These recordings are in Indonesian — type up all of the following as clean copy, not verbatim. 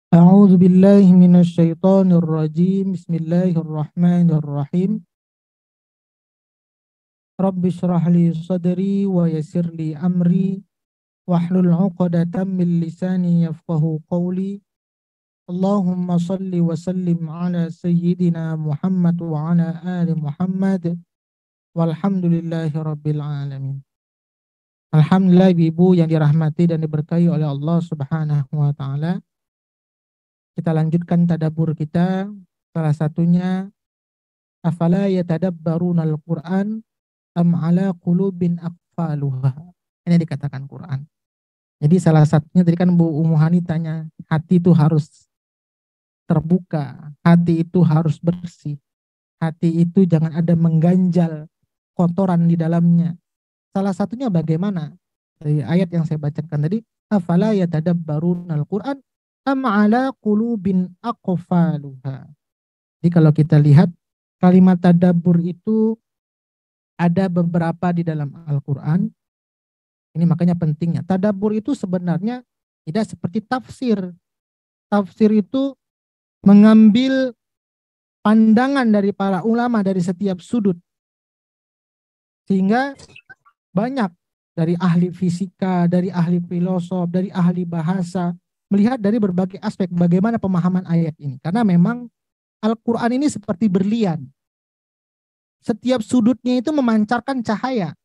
أعوذ بالله من الشيطان الرجيم بسم الله الرحمن الرحيم رب اشرح لي صدري ويسر لي أمري واحلل عقدة من لساني يفقه قولي اللهم صل وسلم على سيدنا محمد وعلى آل محمد والحمد لله رب العالمين. Alhamdulillah ibu yang dirahmati dan diberkahi oleh Allah Subhanahu wa taala. Kita lanjutkan tadabbur kita, salah satunya afala yatadabbaruna al-Qur'an am ala qulubin aqfaluha. Ini dikatakan Quran. Jadi salah satunya tadi kan Bu Umuhani tanya, hati itu harus terbuka, hati itu harus bersih, hati itu jangan ada mengganjal kotoran di dalamnya. Salah satunya bagaimana? Dari ayat yang saya bacakan tadi, afala yatadabbaruna al-Qur'an am ala qulubin aqfaluha. Jadi kalau kita lihat kalimat tadabbur itu ada beberapa di dalam Al-Quran. Ini makanya pentingnya. Tadabbur itu sebenarnya tidak seperti tafsir. Tafsir itu mengambil pandangan dari para ulama dari setiap sudut. Sehingga banyak dari ahli fisika, dari ahli filosof, dari ahli bahasa, melihat dari berbagai aspek bagaimana pemahaman ayat ini. Karena memang Al-Quran ini seperti berlian. Setiap sudutnya itu memancarkan cahaya.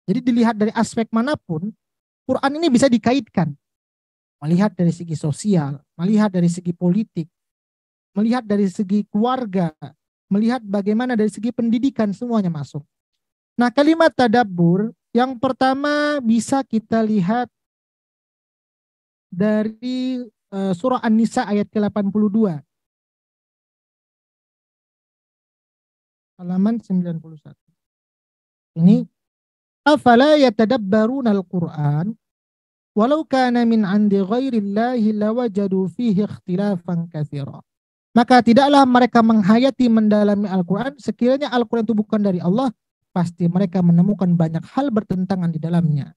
Jadi dilihat dari aspek manapun, Quran ini bisa dikaitkan. Melihat dari segi sosial, melihat dari segi politik, melihat dari segi keluarga, melihat bagaimana dari segi pendidikan, semuanya masuk. Nah, kalimat tadabbur yang pertama bisa kita lihat dari surah An-Nisa ayat ke-82. Halaman 91. Ini afala yatadabbaruna al-Qur'an walau kana min 'indi ghairillahi lawajadu fihi ikhtilafan katsira. Maka tidaklah mereka menghayati mendalami Al-Quran, sekiranya Al-Quran itu bukan dari Allah, pasti mereka menemukan banyak hal bertentangan di dalamnya.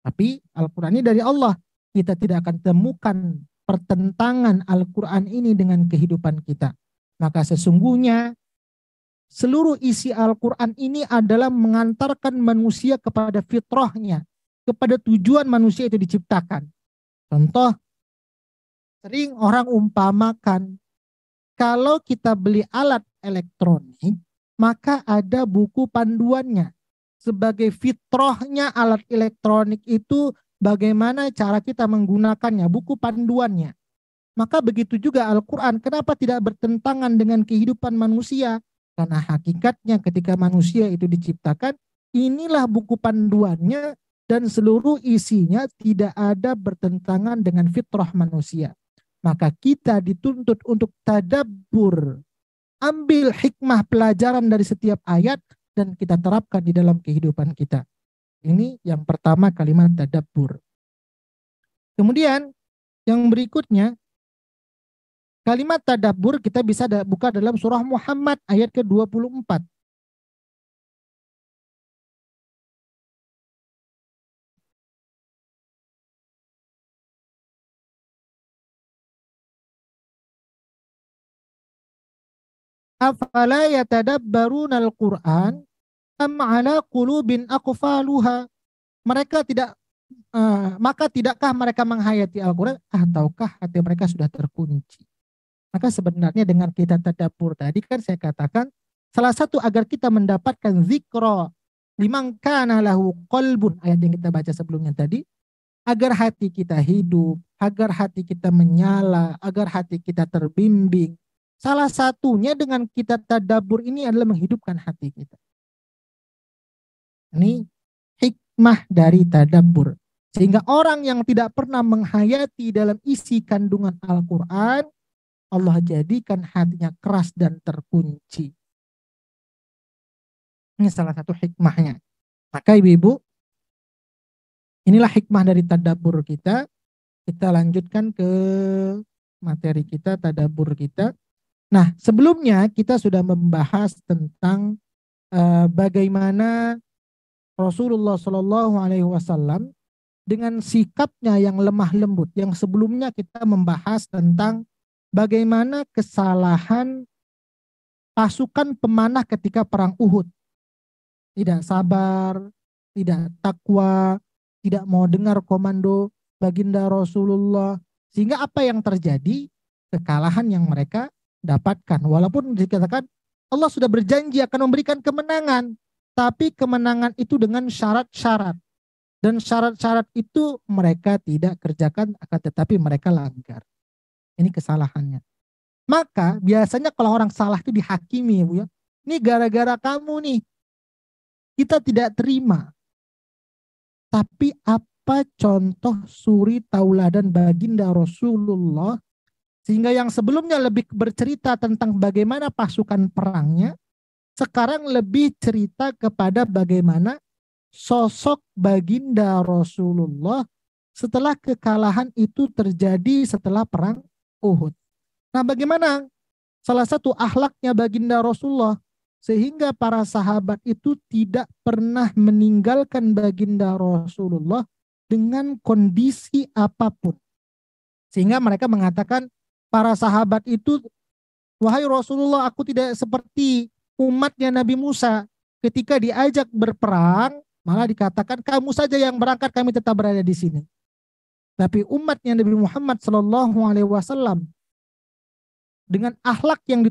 Tapi Al-Quran ini dari Allah, kita tidak akan temukan pertentangan Al-Quran ini dengan kehidupan kita. Maka sesungguhnya seluruh isi Al-Quran ini adalah mengantarkan manusia kepada fitrahnya, kepada tujuan manusia itu diciptakan. Contoh, sering orang umpamakan, kalau kita beli alat elektronik, maka ada buku panduannya. Sebagai fitrahnya alat elektronik itu bagaimana cara kita menggunakannya, buku panduannya. Maka begitu juga Al-Quran, kenapa tidak bertentangan dengan kehidupan manusia? Karena hakikatnya ketika manusia itu diciptakan, inilah buku panduannya dan seluruh isinya tidak ada bertentangan dengan fitrah manusia. Maka kita dituntut untuk tadabbur, ambil hikmah pelajaran dari setiap ayat dan kita terapkan di dalam kehidupan kita. Ini yang pertama kalimat tadabbur. Kemudian yang berikutnya kalimat tadabbur kita bisa buka dalam surah Muhammad ayat ke-24. Afala yatadabbaruna al-Qur'an am ala qulubin aqfaluha. Mereka tidak maka tidakkah mereka menghayati Al-Quran ataukah hati mereka sudah terkunci? Maka sebenarnya dengan kita tadabbur tadi kan saya katakan salah satu agar kita mendapatkan zikra liman kana lahu qalbun, ayat yang kita baca sebelumnya tadi, agar hati kita hidup, agar hati kita menyala, agar hati kita terbimbing. Salah satunya dengan kita tadabbur ini adalah menghidupkan hati kita. Ini hikmah dari tadabbur. Sehingga orang yang tidak pernah menghayati dalam isi kandungan Al-Quran, Allah jadikan hatinya keras dan terkunci. Ini salah satu hikmahnya. Maka ibu-ibu, inilah hikmah dari tadabbur kita. Kita lanjutkan ke materi kita, tadabbur kita. Nah, sebelumnya kita sudah membahas tentang bagaimana Rasulullah Shallallahu Alaihi Wasallam dengan sikapnya yang lemah lembut. Yang sebelumnya kita membahas tentang bagaimana kesalahan pasukan pemanah ketika perang Uhud. Tidak sabar, tidak takwa, tidak mau dengar komando baginda Rasulullah. Sehingga apa yang terjadi? Kekalahan yang mereka dapatkan. Walaupun dikatakan Allah sudah berjanji akan memberikan kemenangan. Tapi kemenangan itu dengan syarat-syarat. Dan syarat-syarat itu mereka tidak kerjakan, akan tetapi mereka langgar. Ini kesalahannya. Maka biasanya kalau orang salah itu dihakimi, Bu ya. Ini gara-gara kamu nih. Kita tidak terima. Tapi apa contoh suri tauladan baginda Rasulullah sehingga yang sebelumnya lebih bercerita tentang bagaimana pasukan perangnya, sekarang lebih cerita kepada bagaimana sosok baginda Rasulullah setelah kekalahan itu terjadi setelah perang Uhud. Nah, bagaimana salah satu akhlaknya baginda Rasulullah sehingga para sahabat itu tidak pernah meninggalkan baginda Rasulullah dengan kondisi apapun. Sehingga mereka mengatakan para sahabat itu, wahai Rasulullah, aku tidak seperti umatnya Nabi Musa. Ketika diajak berperang, malah dikatakan kamu saja yang berangkat, kami tetap berada di sini. Tapi umatnya Nabi Muhammad SAW dengan akhlak yang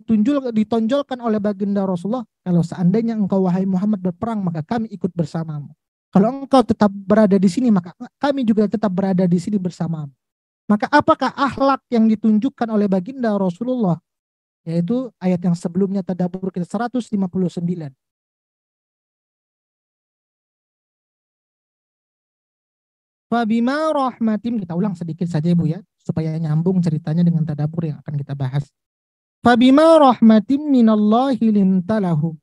ditonjolkan oleh baginda Rasulullah, kalau seandainya engkau wahai Muhammad berperang, maka kami ikut bersamamu. Kalau engkau tetap berada di sini, maka kami juga tetap berada di sini bersamamu. Maka apakah akhlak yang ditunjukkan oleh baginda Rasulullah? Yaitu ayat yang sebelumnya tadabbur kita 159. Fabima rahmatim, kita ulang sedikit saja Ibu ya, supaya nyambung ceritanya dengan tadabbur yang akan kita bahas. Fabima rahmatim minallahi lintalahum.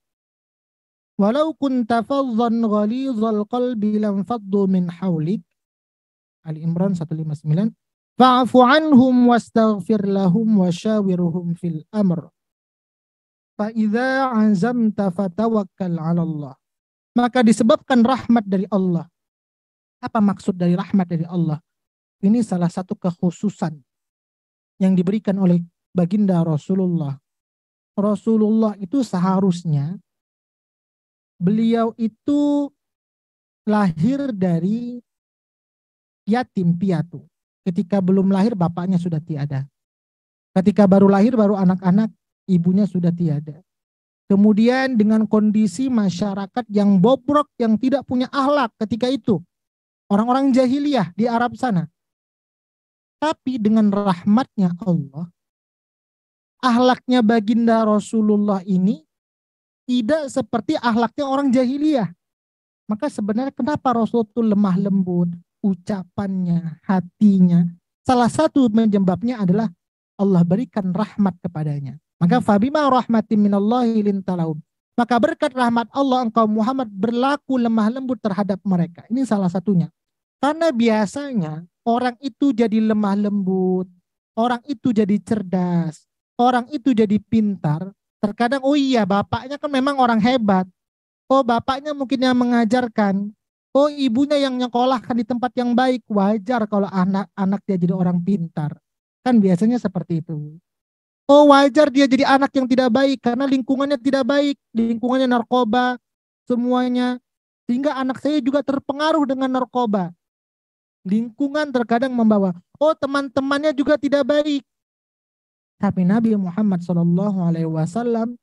Walau kunta fadhan ghalidhal qalbi lam faddu min hawlik. Ali Imran 159. Fa'fu anhum wastaghfir lahum wasyawirhum fil amr. Fa idza azamta fatawakkal 'ala Allah. Maka disebabkan rahmat dari Allah. Apa maksud dari rahmat dari Allah? Ini salah satu kekhususan yang diberikan oleh baginda Rasulullah. Rasulullah itu seharusnya beliau itu lahir dari yatim piatu. Ketika belum lahir bapaknya sudah tiada. Ketika baru lahir baru anak-anak ibunya sudah tiada. Kemudian dengan kondisi masyarakat yang bobrok, yang tidak punya akhlak ketika itu. Orang-orang jahiliyah di Arab sana. Tapi dengan rahmatnya Allah, akhlaknya baginda Rasulullah ini tidak seperti akhlaknya orang jahiliyah. Maka sebenarnya kenapa Rasul itu lemah lembut, ucapannya, hatinya. Salah satu penyebabnya adalah Allah berikan rahmat kepadanya. Maka fabima rahmatin minallahi lintalahum. Maka berkat rahmat Allah engkau Muhammad berlaku lemah lembut terhadap mereka. Ini salah satunya. Karena biasanya orang itu jadi lemah lembut, orang itu jadi cerdas, orang itu jadi pintar. Terkadang oh iya bapaknya kan memang orang hebat. Oh bapaknya mungkin yang mengajarkan. Oh ibunya yang nyekolahkan di tempat yang baik. Wajar kalau anak-anak dia jadi orang pintar. Kan biasanya seperti itu. Oh wajar dia jadi anak yang tidak baik karena lingkungannya tidak baik. Lingkungannya narkoba semuanya. Sehingga anak saya juga terpengaruh dengan narkoba. Lingkungan terkadang membawa. Oh teman-temannya juga tidak baik. Tapi Nabi Muhammad SAW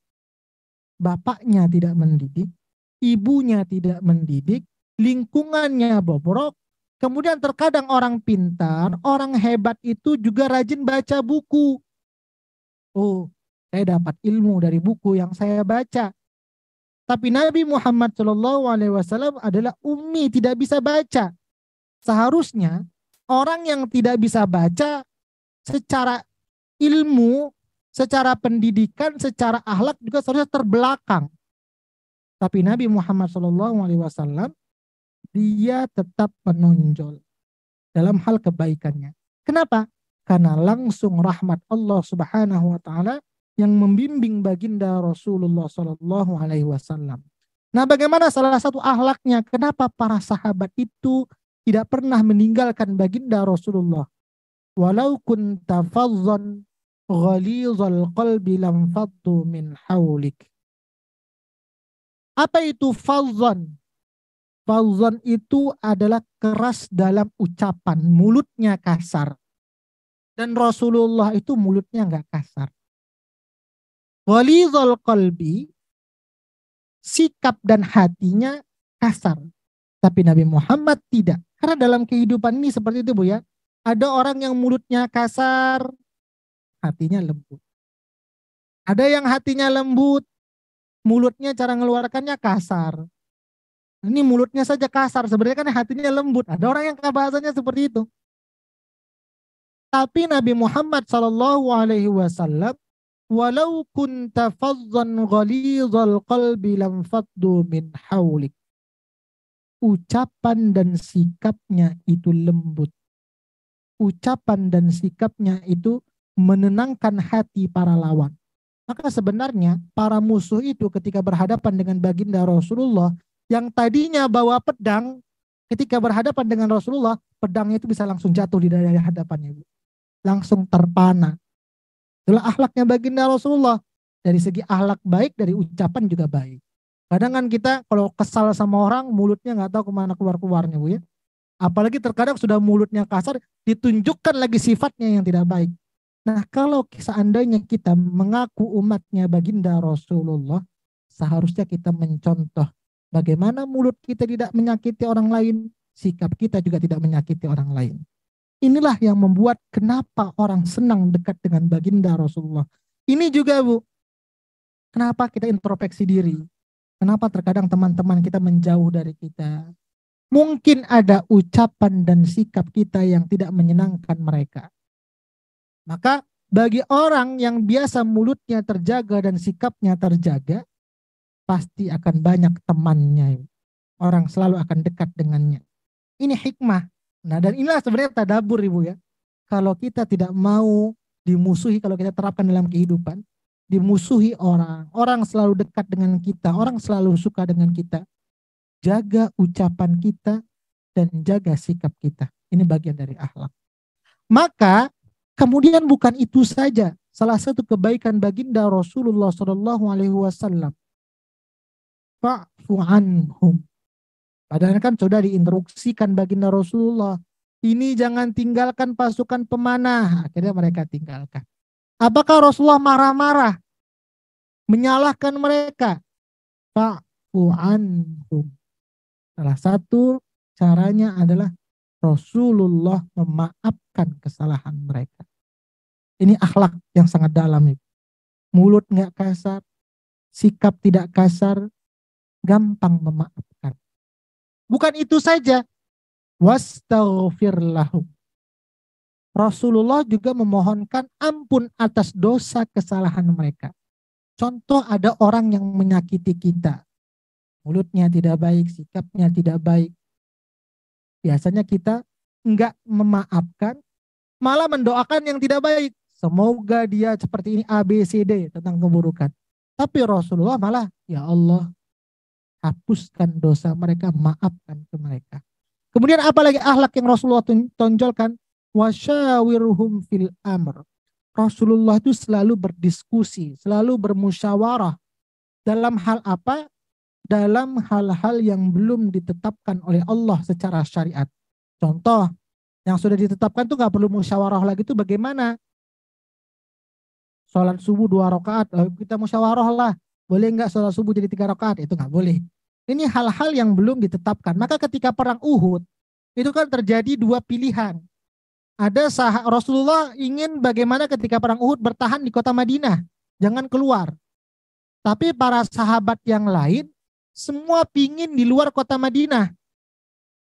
bapaknya tidak mendidik, ibunya tidak mendidik, lingkungannya bobrok. Kemudian terkadang orang pintar, orang hebat itu juga rajin baca buku. Oh, saya dapat ilmu dari buku yang saya baca. Tapi Nabi Muhammad SAW adalah ummi, tidak bisa baca. Seharusnya orang yang tidak bisa baca secara ilmu, secara pendidikan, secara akhlak juga seharusnya terbelakang. Tapi Nabi Muhammad SAW dia tetap menonjol dalam hal kebaikannya. Kenapa? Karena langsung rahmat Allah Subhanahu wa taala yang membimbing baginda Rasulullah SAW. Nah, bagaimana salah satu akhlaknya? Kenapa para sahabat itu tidak pernah meninggalkan baginda Rasulullah? Walau kunta fazzan Ghalizal qalbi lam faddu min hawlik. Apa itu fadzan? Fadzan itu adalah keras dalam ucapan, mulutnya kasar. Dan Rasulullah itu mulutnya nggak kasar. Ghalizal qalbi, sikap dan hatinya kasar. Tapi Nabi Muhammad tidak. Karena dalam kehidupan ini seperti itu Bu ya. Ada orang yang mulutnya kasar, hatinya lembut. Ada yang hatinya lembut, mulutnya cara ngeluarkannya kasar. Ini mulutnya saja kasar, sebenarnya kan hatinya lembut. Ada orang yang bahasanya seperti itu. Tapi Nabi Muhammad Shallallahu Alaihi Wasallam, walau kunta fazzan ghalidhal qalbi lam faddu min hawlik. Ucapan dan sikapnya itu lembut. Ucapan dan sikapnya itu menenangkan hati para lawan. Maka sebenarnya para musuh itu ketika berhadapan dengan baginda Rasulullah, yang tadinya bawa pedang, ketika berhadapan dengan Rasulullah, pedangnya itu bisa langsung jatuh di dari hadapannya. Langsung terpana. Itulah akhlaknya baginda Rasulullah. Dari segi akhlak baik, dari ucapan juga baik. Kadang kan kita kalau kesal sama orang, mulutnya nggak tahu kemana keluar-keluarnya Bu ya. Apalagi terkadang sudah mulutnya kasar, ditunjukkan lagi sifatnya yang tidak baik. Nah, kalau seandainya kita mengaku umatnya baginda Rasulullah, seharusnya kita mencontoh bagaimana mulut kita tidak menyakiti orang lain, sikap kita juga tidak menyakiti orang lain. Inilah yang membuat kenapa orang senang dekat dengan baginda Rasulullah. Ini juga Bu, kenapa kita introspeksi diri. Kenapa terkadang teman-teman kita menjauh dari kita. Mungkin ada ucapan dan sikap kita yang tidak menyenangkan mereka. Maka bagi orang yang biasa mulutnya terjaga dan sikapnya terjaga, pasti akan banyak temannya. Orang selalu akan dekat dengannya. Ini hikmah. Nah, dan inilah sebenarnya tadabur Ibu ya. Kalau kita tidak mau dimusuhi, kalau kita terapkan dalam kehidupan, dimusuhi orang, orang selalu dekat dengan kita, orang selalu suka dengan kita. Jaga ucapan kita dan jaga sikap kita. Ini bagian dari akhlak. Maka kemudian bukan itu saja. Salah satu kebaikan baginda Rasulullah Shallallahu Alaihi Wasallam, fa'fu anhum. Padahal kan sudah diinstruksikan baginda Rasulullah, ini jangan tinggalkan pasukan pemanah. Akhirnya mereka tinggalkan. Apakah Rasulullah marah-marah, menyalahkan mereka? Fa'fu anhum. Salah satu caranya adalah Rasulullah memaafkan kesalahan mereka. Ini akhlak yang sangat dalam. Mulut nggak kasar, sikap tidak kasar, gampang memaafkan. Bukan itu saja, wastaghfir lahum. Rasulullah juga memohonkan ampun atas dosa kesalahan mereka. Contoh ada orang yang menyakiti kita. Mulutnya tidak baik, sikapnya tidak baik. Biasanya kita enggak memaafkan, malah mendoakan yang tidak baik. Semoga dia seperti ini A, B, C, D tentang keburukan. Tapi Rasulullah malah, ya Allah, hapuskan dosa mereka, maafkan ke mereka. Kemudian apalagi akhlak yang Rasulullah tonjolkan? Wasyawirhum fil amr. Rasulullah itu selalu berdiskusi, selalu bermusyawarah. Dalam hal apa? Dalam hal-hal yang belum ditetapkan oleh Allah secara syariat. Contoh, yang sudah ditetapkan tuh nggak perlu musyawarah lagi tuh bagaimana? Sholat subuh 2 rakaat, kita musyawarah lah. Boleh nggak sholat subuh jadi 3 rakaat? Itu nggak boleh. Ini hal-hal yang belum ditetapkan. Maka ketika perang Uhud, itu kan terjadi 2 pilihan. Ada Rasulullah ingin bagaimana ketika perang Uhud bertahan di kota Madinah, jangan keluar. Tapi para sahabat yang lain semua pingin di luar kota Madinah.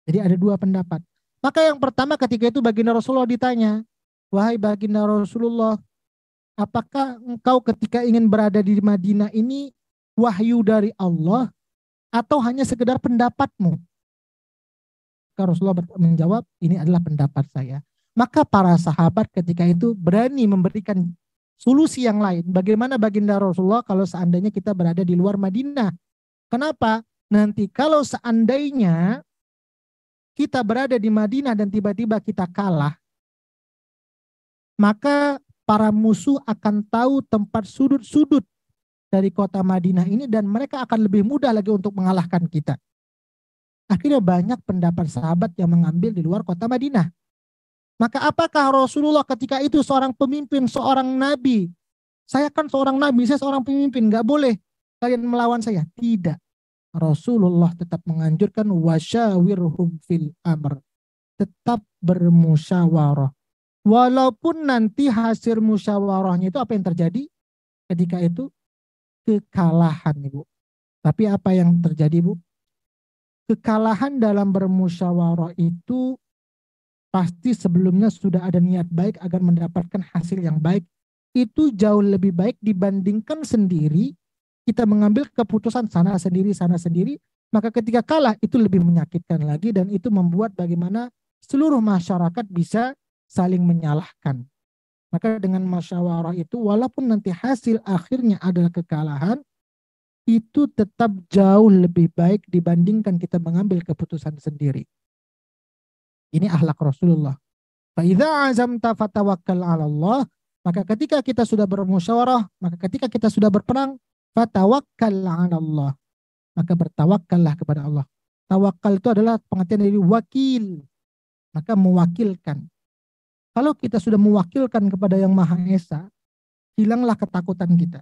Jadi ada 2 pendapat. Maka yang pertama ketika itu baginda Rasulullah ditanya, wahai baginda Rasulullah, apakah engkau ketika ingin berada di Madinah ini wahyu dari Allah atau hanya sekedar pendapatmu? Maka Rasulullah menjawab, ini adalah pendapat saya. Maka para sahabat ketika itu berani memberikan solusi yang lain. Bagaimana baginda Rasulullah kalau seandainya kita berada di luar Madinah? Kenapa? Nanti kalau seandainya kita berada di Madinah dan tiba-tiba kita kalah, maka para musuh akan tahu tempat sudut-sudut dari kota Madinah ini dan mereka akan lebih mudah lagi untuk mengalahkan kita. Akhirnya banyak pendapat sahabat yang mengambil di luar kota Madinah. Maka apakah Rasulullah ketika itu seorang pemimpin, seorang nabi? Saya kan seorang nabi, saya seorang pemimpin, nggak boleh kalian melawan saya. Tidak. Rasulullah tetap menganjurkan wasyawirhum fil amr. Tetap bermusyawarah. Walaupun nanti hasil musyawarahnya itu apa yang terjadi? Ketika itu kekalahan, Ibu. Tapi apa yang terjadi, Bu? Kekalahan dalam bermusyawarah itu pasti sebelumnya sudah ada niat baik agar mendapatkan hasil yang baik. Itu jauh lebih baik dibandingkan sendiri kita mengambil keputusan sana sendiri. Maka ketika kalah itu lebih menyakitkan lagi dan itu membuat bagaimana seluruh masyarakat bisa saling menyalahkan. Maka dengan musyawarah itu walaupun nanti hasil akhirnya adalah kekalahan, itu tetap jauh lebih baik dibandingkan kita mengambil keputusan sendiri. Ini akhlak Rasulullah. Fa idza azamta fatawakkal 'ala Allah, maka ketika kita sudah bermusyawarah, maka ketika kita sudah berperang, fatawakkal 'ala Allah, maka bertawakkallah kepada Allah. Tawakal itu adalah pengertian dari wakil, maka mewakilkan. Kalau kita sudah mewakilkan kepada Yang Maha Esa, hilanglah ketakutan kita.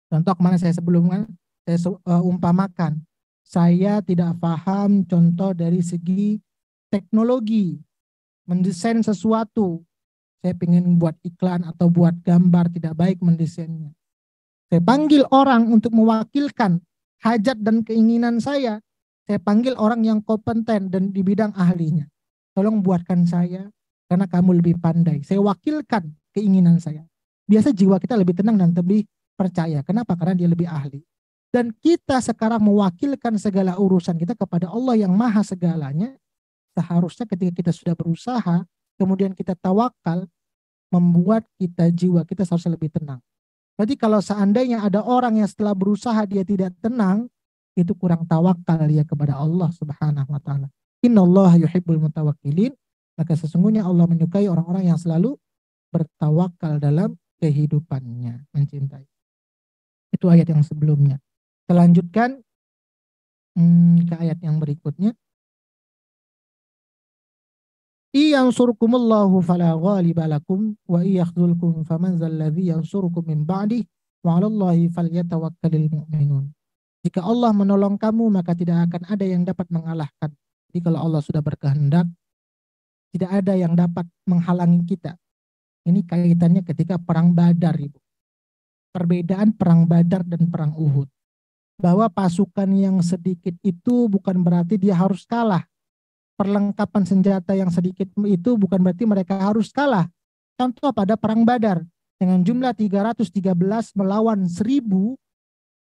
Contoh kemana saya sebelumnya, saya umpamakan, saya tidak paham contoh dari segi teknologi, mendesain sesuatu. Saya ingin buat iklan atau buat gambar, tidak baik mendesainnya. Saya panggil orang untuk mewakilkan hajat dan keinginan saya. Saya panggil orang yang kompeten dan di bidang ahlinya. Tolong buatkan saya, karena kamu lebih pandai. Saya wakilkan keinginan saya. Biasa jiwa kita lebih tenang dan lebih percaya. Kenapa? Karena dia lebih ahli. Dan kita sekarang mewakilkan segala urusan kita kepada Allah yang maha segalanya. Seharusnya ketika kita sudah berusaha, kemudian kita tawakal, membuat kita jiwa kita seharusnya lebih tenang. Berarti kalau seandainya ada orang yang setelah berusaha dia tidak tenang, itu kurang tawakal dia kepada Allah Subhanahu wa taala. Innallaha yuhibbul mutawakkilin. Maka sesungguhnya Allah menyukai orang-orang yang selalu bertawakal dalam kehidupannya, mencintai. Itu ayat yang sebelumnya. Kita lanjutkan ke ayat yang berikutnya. Iyansurkumullahu fala ghaliba lakum wa iyakhzulkum faman dzalladzi yansurukum min ba'dih wa 'alallahi falyatawakkalul mu'minun. Jika Allah menolong kamu maka tidak akan ada yang dapat mengalahkan. Jadi kalau Allah sudah berkehendak, tidak ada yang dapat menghalangi kita. Ini kaitannya ketika perang Badar, Ibu. Perbedaan perang Badar dan perang Uhud. Bahwa pasukan yang sedikit itu bukan berarti dia harus kalah. Perlengkapan senjata yang sedikit itu bukan berarti mereka harus kalah. Contoh pada perang Badar. Dengan jumlah 313 melawan 1000.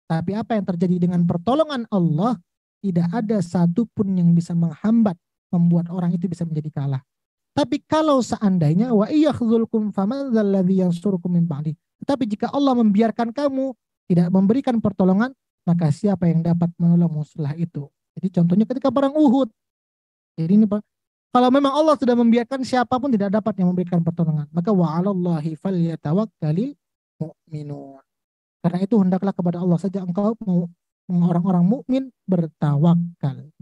Tapi apa yang terjadi dengan pertolongan Allah, tidak ada satupun yang bisa menghambat, membuat orang itu bisa menjadi kalah. Tapi kalau seandainya wa iyakhzulkum faman dzalladzi yansurukum min ba'di. Tetapi jika Allah membiarkan kamu tidak memberikan pertolongan, maka siapa yang dapat menolongmu setelah itu? Jadi contohnya ketika perang Uhud. Jadi ini kalau memang Allah sudah membiarkan, siapapun tidak dapat yang memberikan pertolongan. Maka wa 'alallahi falyatawakkalul mu'minun. Karena itu hendaklah kepada Allah saja engkau mau orang-orang mukmin bertawakal.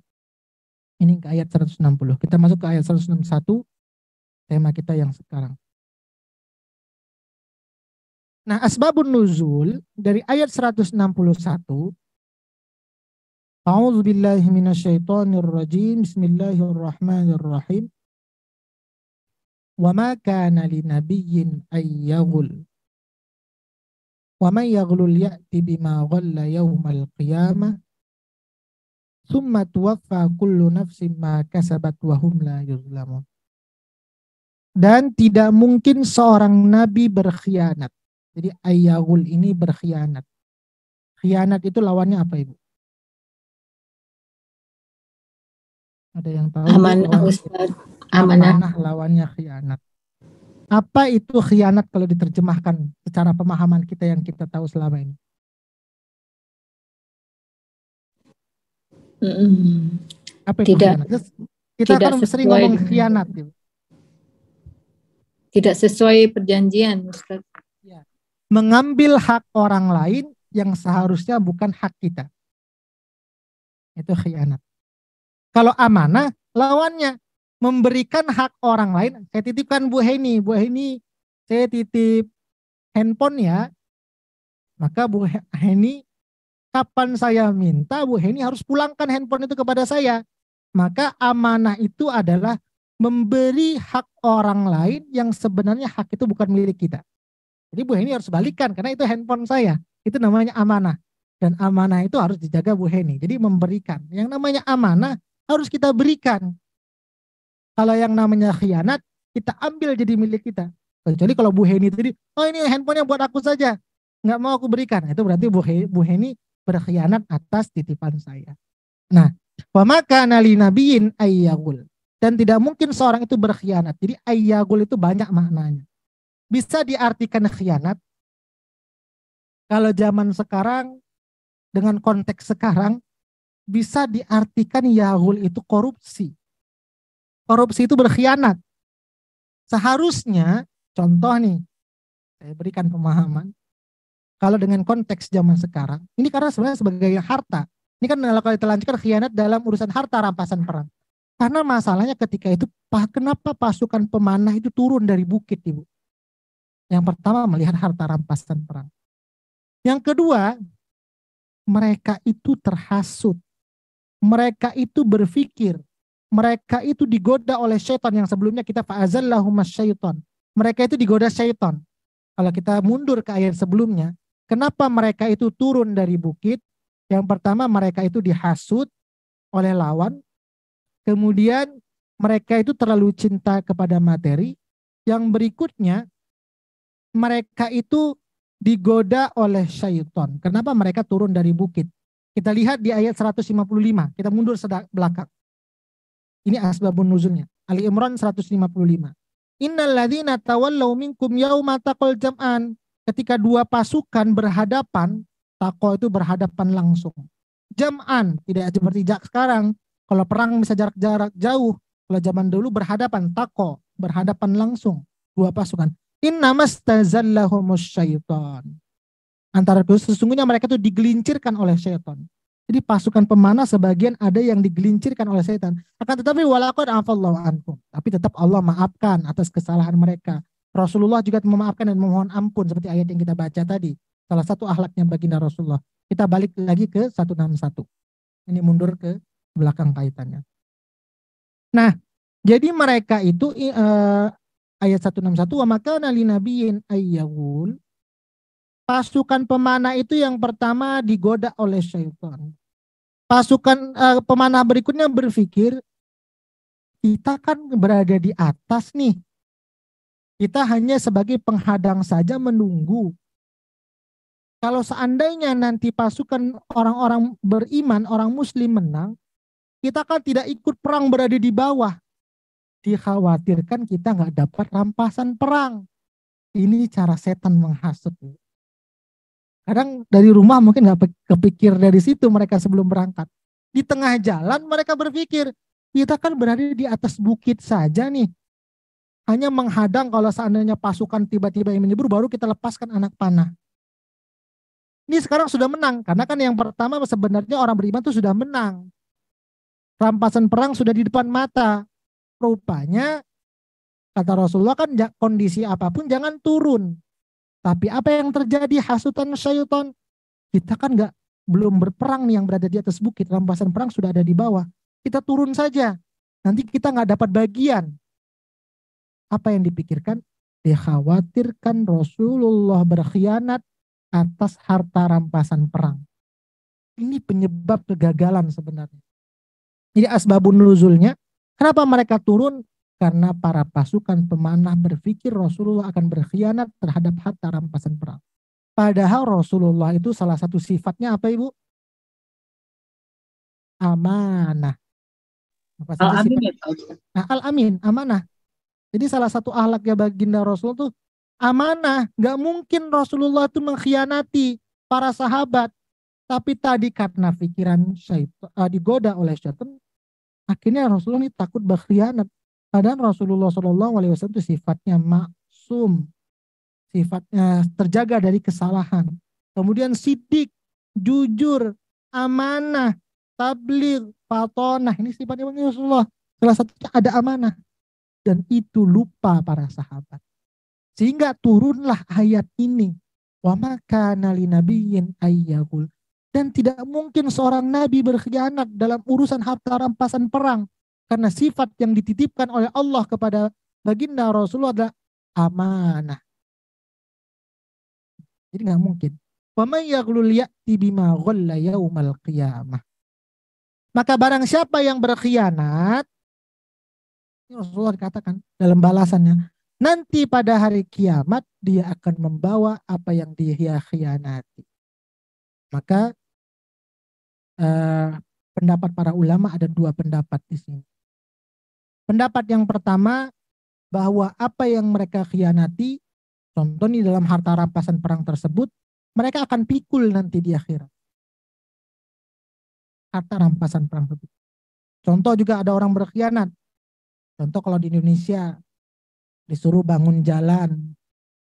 Ini ke ayat 160. Kita masuk ke ayat 161. Tema kita yang sekarang. Nah, asbabun nuzul dari ayat 161. A'udzu billahi minasyaitonir rajim. Bismillahirrahmanirrahim. Wa ma kana linabiyyin ayyaghul. Wa man yaghlul ya'ti bima ghalla yaumal qiyamah. Tsumma tuwaffa kullu nafsin ma kasabat wa hum la yuzlamun. Dan tidak mungkin seorang nabi berkhianat. Jadi ayyagul ini berkhianat. Khianat itu lawannya apa, Ibu? Ada yang tahu? Amanah, Ustaz. Amanah lawannya khianat. Apa itu khianat kalau diterjemahkan secara pemahaman kita yang kita tahu selama ini? Apa itu khianat? Kita kan sering ngomong khianat, Ibu. Tidak sesuai perjanjian, Ustaz. Ya. Mengambil hak orang lain yang seharusnya bukan hak kita. Itu khianat. Kalau amanah, lawannya memberikan hak orang lain. Saya titipkan Bu Heni, saya titip handphone ya. Maka Bu Heni, kapan saya minta, Bu Heni harus pulangkan handphone itu kepada saya. Maka amanah itu adalah memberi hak orang lain yang sebenarnya hak itu bukan milik kita. Jadi Bu Heni harus balikan karena itu handphone saya. Itu namanya amanah. Dan amanah itu harus dijaga Bu Heni. Jadi memberikan. Yang namanya amanah harus kita berikan. Kalau yang namanya khianat, kita ambil jadi milik kita. Kecuali kalau Bu Heni tadi, oh ini handphonenya buat aku saja. Nggak mau aku berikan. Itu berarti Bu Heni berkhianat atas titipan saya. Nah, wa maka nali nabiyin ayyagul. Dan tidak mungkin seorang itu berkhianat. Jadi ayyagul itu banyak maknanya. Bisa diartikan khianat. Kalau zaman sekarang, dengan konteks sekarang, bisa diartikan yagul itu korupsi. Korupsi itu berkhianat. Seharusnya, contoh nih, saya berikan pemahaman. Kalau dengan konteks zaman sekarang, ini karena sebenarnya sebagai harta. Ini kan kalau kita lanjutkan khianat dalam urusan harta rampasan perang. Karena masalahnya ketika itu, kenapa pasukan pemanah itu turun dari bukit, Ibu? Yang pertama melihat harta rampasan perang. Yang kedua, mereka itu terhasut. Mereka itu berpikir. Mereka itu digoda oleh syaitan yang sebelumnya kita fa'azallahumas syaitan. Mereka itu digoda syaitan. Kalau kita mundur ke ayat sebelumnya, kenapa mereka itu turun dari bukit? Yang pertama mereka itu dihasut oleh lawan. Kemudian mereka itu terlalu cinta kepada materi. Yang berikutnya mereka itu digoda oleh syaitan. Kenapa mereka turun dari bukit? Kita lihat di ayat 155. Kita mundur belakang. Ini asbabun nuzulnya. Ali Imran 155. Innal ladzina tawallaw minkum yauma taqal jam'an. Ketika dua pasukan berhadapan, taqo itu berhadapan langsung. Jam'an, tidak seperti sekarang. Kalau perang bisa jarak jauh. Kalau zaman dulu berhadapan, taqo, berhadapan langsung. Dua pasukan. Innamastazallahumus syaitan. Antara itu sesungguhnya mereka itu digelincirkan oleh syaitan. Jadi pasukan pemanah sebagian ada yang digelincirkan oleh setan. Akan tetapi walaqad afallahu anhum. Tapi tetap Allah maafkan atas kesalahan mereka. Rasulullah juga memaafkan dan memohon ampun seperti ayat yang kita baca tadi. Salah satu akhlaknya baginda Rasulullah. Kita balik lagi ke 161. Ini mundur ke belakang kaitannya. Nah, jadi mereka itu ayat 161 wa makana linabiyyin ayyagul. Pasukan pemanah itu yang pertama digoda oleh syaitan. Pasukan pemanah berikutnya berpikir, kita kan berada di atas nih. Kita hanya sebagai penghadang saja menunggu. Kalau seandainya nanti pasukan orang-orang beriman, orang muslim menang, kita kan tidak ikut perang berada di bawah. Dikhawatirkan kita nggak dapat rampasan perang. Ini cara setan menghasut. Kadang dari rumah mungkin nggak kepikir dari situ mereka sebelum berangkat. Di tengah jalan mereka berpikir, kita kan berada di atas bukit saja nih. Hanya menghadang kalau seandainya pasukan tiba-tiba yang menyebur, baru kita lepaskan anak panah. Ini sekarang sudah menang, karena kan yang pertama sebenarnya orang beriman itu sudah menang. Rampasan perang sudah di depan mata. Rupanya, kata Rasulullah kan kondisi apapun jangan turun. Tapi apa yang terjadi hasutan syaitan? Kita kan belum berperang nih yang berada di atas bukit. Rampasan perang sudah ada di bawah. Kita turun saja. Nanti kita nggak dapat bagian. Apa yang dipikirkan? Dikhawatirkan Rasulullah berkhianat atas harta rampasan perang. Ini penyebab kegagalan sebenarnya. Jadi asbabun nuzulnya, kenapa mereka turun? Karena para pasukan pemanah berpikir Rasulullah akan berkhianat terhadap harta rampasan perang. Padahal Rasulullah itu salah satu sifatnya apa, Ibu? Amanah. Apa saja Al-Amin sifat? ya, Pak Ustaz. Nah, al-amin, amanah. Jadi salah satu akhlaknya baginda Rasul itu amanah. Gak mungkin Rasulullah itu mengkhianati para sahabat. Tapi tadi karena pikiran syaitan, digoda oleh syaitan, akhirnya Rasulullah ini takut berkhianat. Padahal Rasulullah SAW itu sifatnya maksum, sifatnya terjaga dari kesalahan. Kemudian sidik, jujur, amanah, tabligh, fatonah. Ini sifatnya Rasulullah. Salah satunya ada amanah. Dan itu lupa para sahabat. Sehingga turunlah ayat ini. Wa ma kana linabiyyin ayyahul. Dan tidak mungkin seorang nabi berkhianat dalam urusan harta rampasan perang. Karena sifat yang dititipkan oleh Allah kepada baginda Rasulullah adalah amanah. Jadi nggak mungkin. Wa may yaghlul ya'ti bima ghalla yaumal qiyamah. Maka barang siapa yang berkhianat, Rasulullah katakan dalam balasannya, nanti pada hari kiamat dia akan membawa apa yang dia khianati. Maka pendapat para ulama ada dua pendapat di sini. Pendapat yang pertama bahwa apa yang mereka khianati, contohnya dalam harta rampasan perang tersebut, mereka akan pikul nanti di akhirat. Harta rampasan perang tersebut. Contoh juga ada orang berkhianat. Contoh kalau di Indonesia disuruh bangun jalan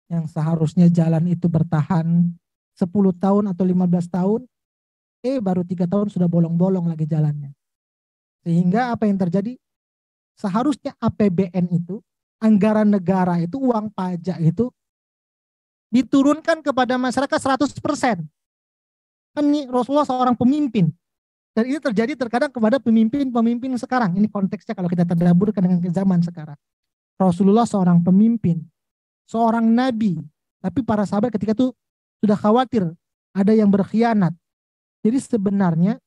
yang seharusnya jalan itu bertahan 10 tahun atau 15 tahun, baru 3 tahun sudah bolong-bolong lagi jalannya. Sehingga apa yang terjadi? Seharusnya APBN itu, anggaran negara itu, uang pajak itu diturunkan kepada masyarakat 100%. Kan ini Rasulullah seorang pemimpin. Dan ini terjadi terkadang kepada pemimpin-pemimpin sekarang. Ini konteksnya kalau kita tadaburkan dengan zaman sekarang. Rasulullah seorang pemimpin, seorang nabi. Tapi para sahabat ketika itu sudah khawatir ada yang berkhianat. Jadi sebenarnya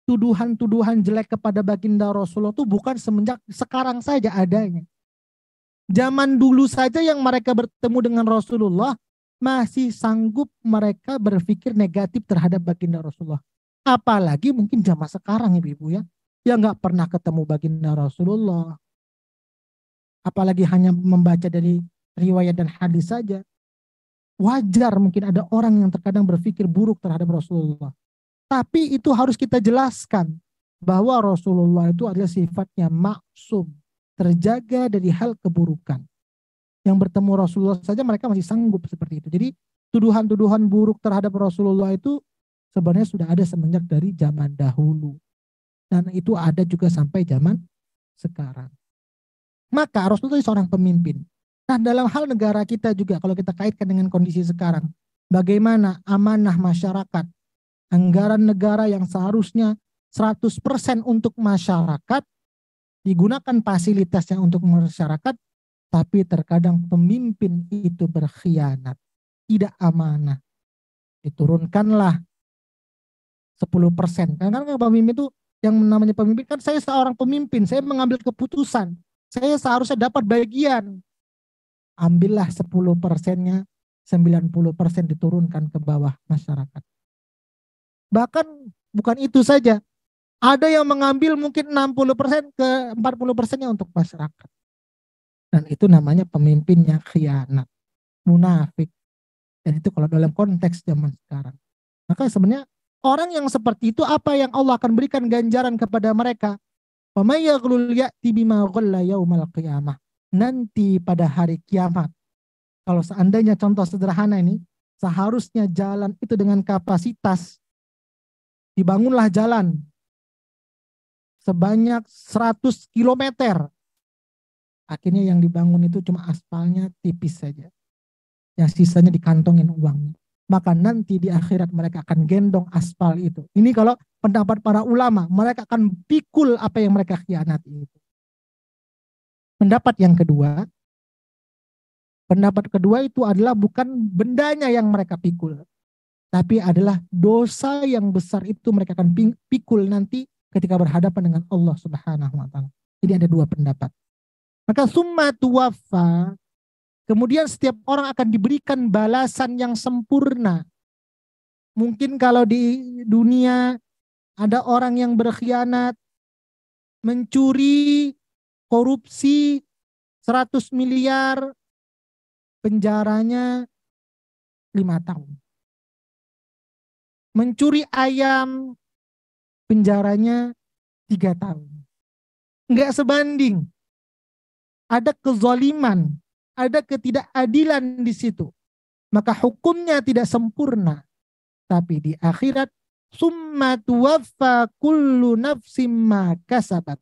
tuduhan-tuduhan jelek kepada baginda Rasulullah itu bukan semenjak sekarang saja adanya. Zaman dulu saja yang mereka bertemu dengan Rasulullah masih sanggup mereka berpikir negatif terhadap baginda Rasulullah. Apalagi mungkin zaman sekarang ibu-ibu ya, yang nggak pernah ketemu baginda Rasulullah. Apalagi hanya membaca dari riwayat dan hadis saja. Wajar mungkin ada orang yang terkadang berpikir buruk terhadap Rasulullah. Tapi itu harus kita jelaskan bahwa Rasulullah itu adalah sifatnya maksum, terjaga dari hal keburukan. Yang bertemu Rasulullah saja mereka masih sanggup seperti itu. Jadi tuduhan-tuduhan buruk terhadap Rasulullah itu sebenarnya sudah ada semenjak dari zaman dahulu. Dan itu ada juga sampai zaman sekarang. Maka Rasulullah seorang pemimpin. Nah dalam hal negara kita juga kalau kita kaitkan dengan kondisi sekarang. Bagaimana amanah masyarakat, anggaran negara yang seharusnya 100% untuk masyarakat, digunakan fasilitasnya untuk masyarakat, tapi terkadang pemimpin itu berkhianat, tidak amanah. Diturunkanlah 10%. Karena pemimpin itu yang namanya pemimpin kan saya seorang pemimpin, saya mengambil keputusan. Saya seharusnya dapat bagian. Ambillah 10%-nya, 90% diturunkan ke bawah masyarakat. Bahkan bukan itu saja. Ada yang mengambil mungkin 60% ke 40%-nya untuk masyarakat. Dan itu namanya pemimpinnya khianat, munafik. Dan itu kalau dalam konteks zaman sekarang. Maka sebenarnya orang yang seperti itu apa yang Allah akan berikan ganjaran kepada mereka? Wa may yaghlul ya'ti bima ghalla yaumal qiyamah. Nanti pada hari kiamat. Kalau seandainya contoh sederhana ini, seharusnya jalan itu dengan kapasitas, dibangunlah jalan sebanyak 100 kilometer. Akhirnya yang dibangun itu cuma aspalnya tipis saja. Yang sisanya dikantongin uangnya. Maka nanti di akhirat mereka akan gendong aspal itu. Ini kalau pendapat para ulama, mereka akan pikul apa yang mereka khianati itu. Pendapat kedua itu adalah bukan bendanya yang mereka pikul. Tapi adalah dosa yang besar itu mereka akan pikul nanti ketika berhadapan dengan Allah Subhanahu wa taala. Jadi ada dua pendapat. Maka summa tuwaffa, kemudian setiap orang akan diberikan balasan yang sempurna. Mungkin kalau di dunia ada orang yang berkhianat, mencuri, korupsi 100 miliar, penjaranya 5 tahun. Mencuri ayam, penjaranya 3 tahun. Enggak sebanding. Ada kezaliman, ada ketidakadilan di situ. Maka hukumnya tidak sempurna. Tapi di akhirat, summa tuwaffa kullu nafsim ma kasabat.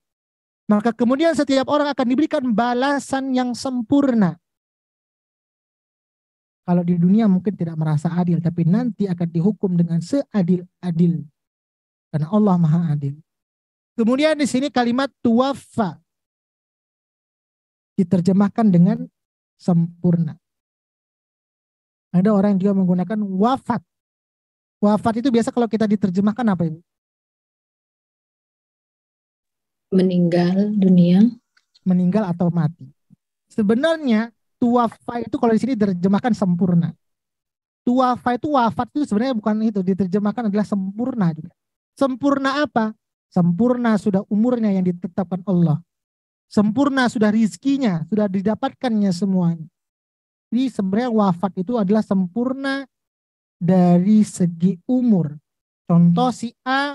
Maka kemudian setiap orang akan diberikan balasan yang sempurna. Kalau di dunia mungkin tidak merasa adil, tapi nanti akan dihukum dengan seadil-adil. Karena Allah Maha Adil. Kemudian di sini kalimat tuwaffa diterjemahkan dengan sempurna. Ada orang juga menggunakan wafat. Wafat itu biasa kalau kita diterjemahkan apa ini? Meninggal dunia. Meninggal atau mati. Sebenarnya tuwafa itu kalau di sini diterjemahkan sempurna. Tuwafa itu wafat itu sebenarnya bukan itu, diterjemahkan adalah sempurna juga. Sempurna apa? Sempurna sudah umurnya yang ditetapkan Allah. Sempurna sudah rizkinya, sudah didapatkannya semuanya. Jadi sebenarnya wafat itu adalah sempurna dari segi umur. Contoh si A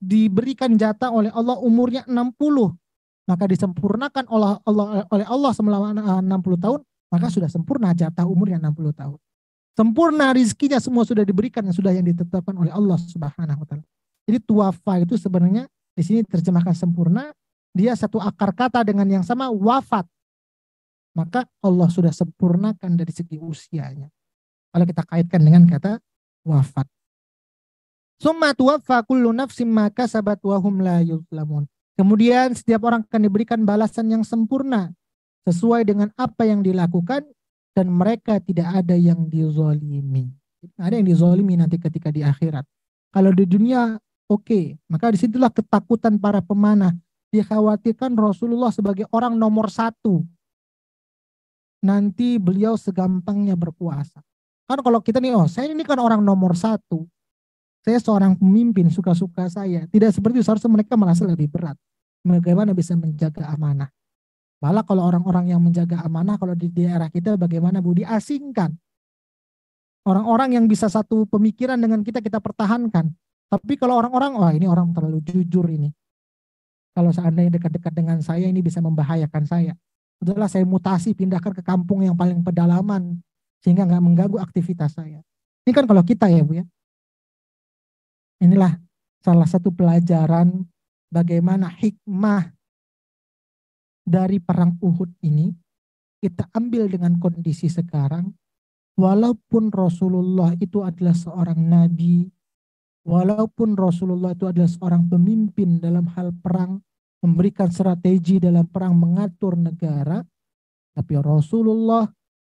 diberikan jatah oleh Allah umurnya 60. Maka disempurnakan oleh Allah selama 60 tahun, maka sudah sempurna jatah umurnya 60 tahun. Sempurna rizkinya semua sudah diberikan, yang ditetapkan oleh Allah Subhanahu wa taala. Jadi tuwafa itu sebenarnya di sini terjemahkan sempurna, dia satu akar kata dengan yang sama wafat. Maka Allah sudah sempurnakan dari segi usianya. Kalau kita kaitkan dengan kata wafat. Summa tuwaffa kullu nafsim ma kasabat wa hum la yuzlamun. Kemudian setiap orang akan diberikan balasan yang sempurna sesuai dengan apa yang dilakukan dan mereka tidak ada yang dizalimi. Ada yang dizalimi nanti ketika di akhirat. Kalau di dunia oke, maka disitulah ketakutan para pemanah. Dikhawatirkan Rasulullah sebagai orang nomor 1. Nanti beliau segampangnya berkuasa. Kan kalau kita nih, saya ini kan orang nomor 1. Saya seorang pemimpin, suka-suka saya. Tidak seperti itu, seharusnya mereka merasa lebih berat. Bagaimana bisa menjaga amanah. Malah kalau orang-orang yang menjaga amanah, kalau di daerah kita bagaimana Bu, diasingkan. Orang-orang yang bisa satu pemikiran dengan kita pertahankan. Tapi kalau orang-orang, wah ini orang terlalu jujur ini. Kalau seandainya dekat-dekat dengan saya, ini bisa membahayakan saya. Udahlah saya mutasi, pindahkan ke kampung yang paling pedalaman. Sehingga nggak mengganggu aktivitas saya. Ini kan kalau kita ya Bu ya. Inilah salah satu pelajaran bagaimana hikmah dari perang Uhud ini kita ambil dengan kondisi sekarang. Walaupun Rasulullah itu adalah seorang nabi, walaupun Rasulullah itu adalah seorang pemimpin dalam hal perang, memberikan strategi dalam perang, mengatur negara, tapi Rasulullah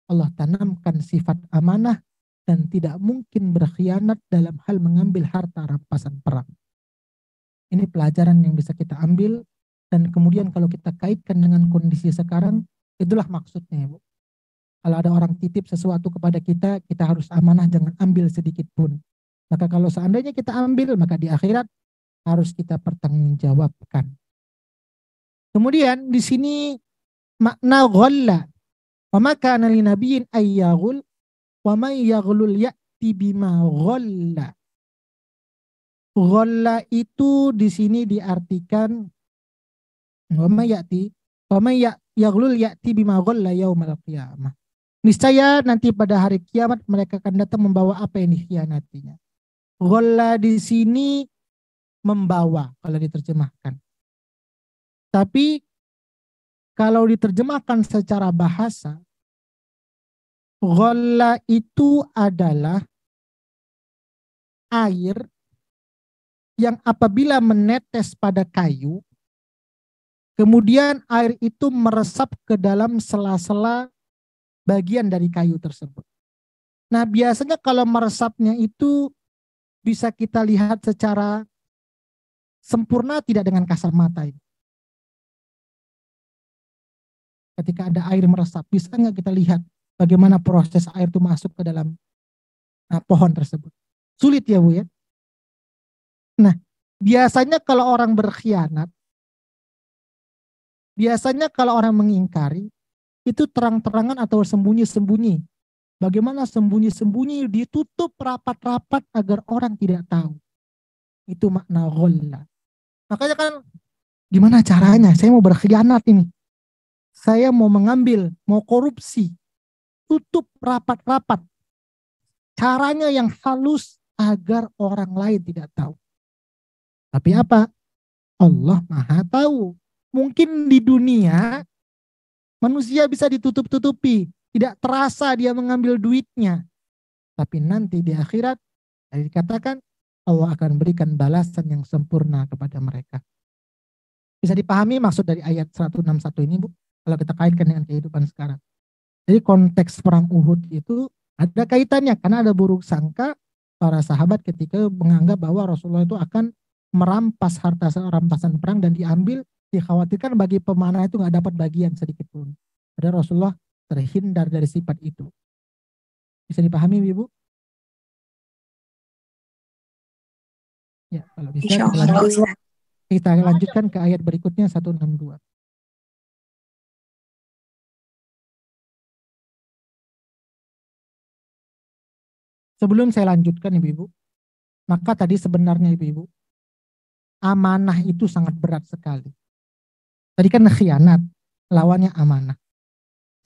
Allah tanamkan sifat amanah dan tidak mungkin berkhianat dalam hal mengambil harta rampasan perang. Ini pelajaran yang bisa kita ambil dan kemudian kalau kita kaitkan dengan kondisi sekarang, itulah maksudnya Bu. Kalau ada orang titip sesuatu kepada kita, kita harus amanah, jangan ambil sedikit pun. Maka kalau seandainya kita ambil, maka di akhirat harus kita pertanggungjawabkan. Kemudian di sini makna ghalla. Wa ma kana li nabiyyin ay yaghul wa may yaghlul ya'ti bima ghalla. Ghalla itu di sini diartikan wa may yaghlul ya'ti bima ghalla yaumal qiyamah. Niscaya nanti pada hari kiamat mereka akan datang membawa apa yang dikhianatinya. Ghalla di sini membawa kalau diterjemahkan. Tapi kalau diterjemahkan secara bahasa, ghalla itu adalah air yang apabila menetes pada kayu, kemudian air itu meresap ke dalam sela-sela bagian dari kayu tersebut. Nah biasanya kalau meresapnya itu bisa kita lihat secara sempurna, tidak dengan kasar mata ini. Ketika ada air meresap, bisa nggak kita lihat bagaimana proses air itu masuk ke dalam pohon tersebut? Sulit ya Bu ya. Nah biasanya kalau orang berkhianat, biasanya kalau orang mengingkari, itu terang-terangan atau sembunyi-sembunyi. Bagaimana sembunyi-sembunyi, ditutup rapat-rapat agar orang tidak tahu. Itu makna ghalla. Makanya kan gimana caranya? Saya mau berkhianat ini. saya mau mengambil, mau korupsi, tutup rapat-rapat. Caranya yang halus agar orang lain tidak tahu. Tapi apa? Allah Maha tahu. Mungkin di dunia manusia bisa ditutup-tutupi, tidak terasa dia mengambil duitnya. Tapi nanti di akhirat dikatakan Allah akan berikan balasan yang sempurna kepada mereka. Bisa dipahami maksud dari ayat 161 ini, Bu? Kalau kita kaitkan dengan kehidupan sekarang. Jadi konteks perang Uhud itu ada kaitannya karena ada buruk sangka para sahabat ketika menganggap bahwa Rasulullah itu akan merampas harta rampasan perang dan diambil, dikhawatirkan bagi pemanah itu nggak dapat bagian sedikit pun. Padahal Rasulullah terhindar dari sifat itu. Bisa dipahami, Ibu? Ya, kalau bisa kita lanjutkan ke ayat berikutnya 162. Sebelum saya lanjutkan Ibu-Ibu, maka tadi sebenarnya Ibu-Ibu, amanah itu sangat berat sekali. Tadi kan khianat, lawannya amanah.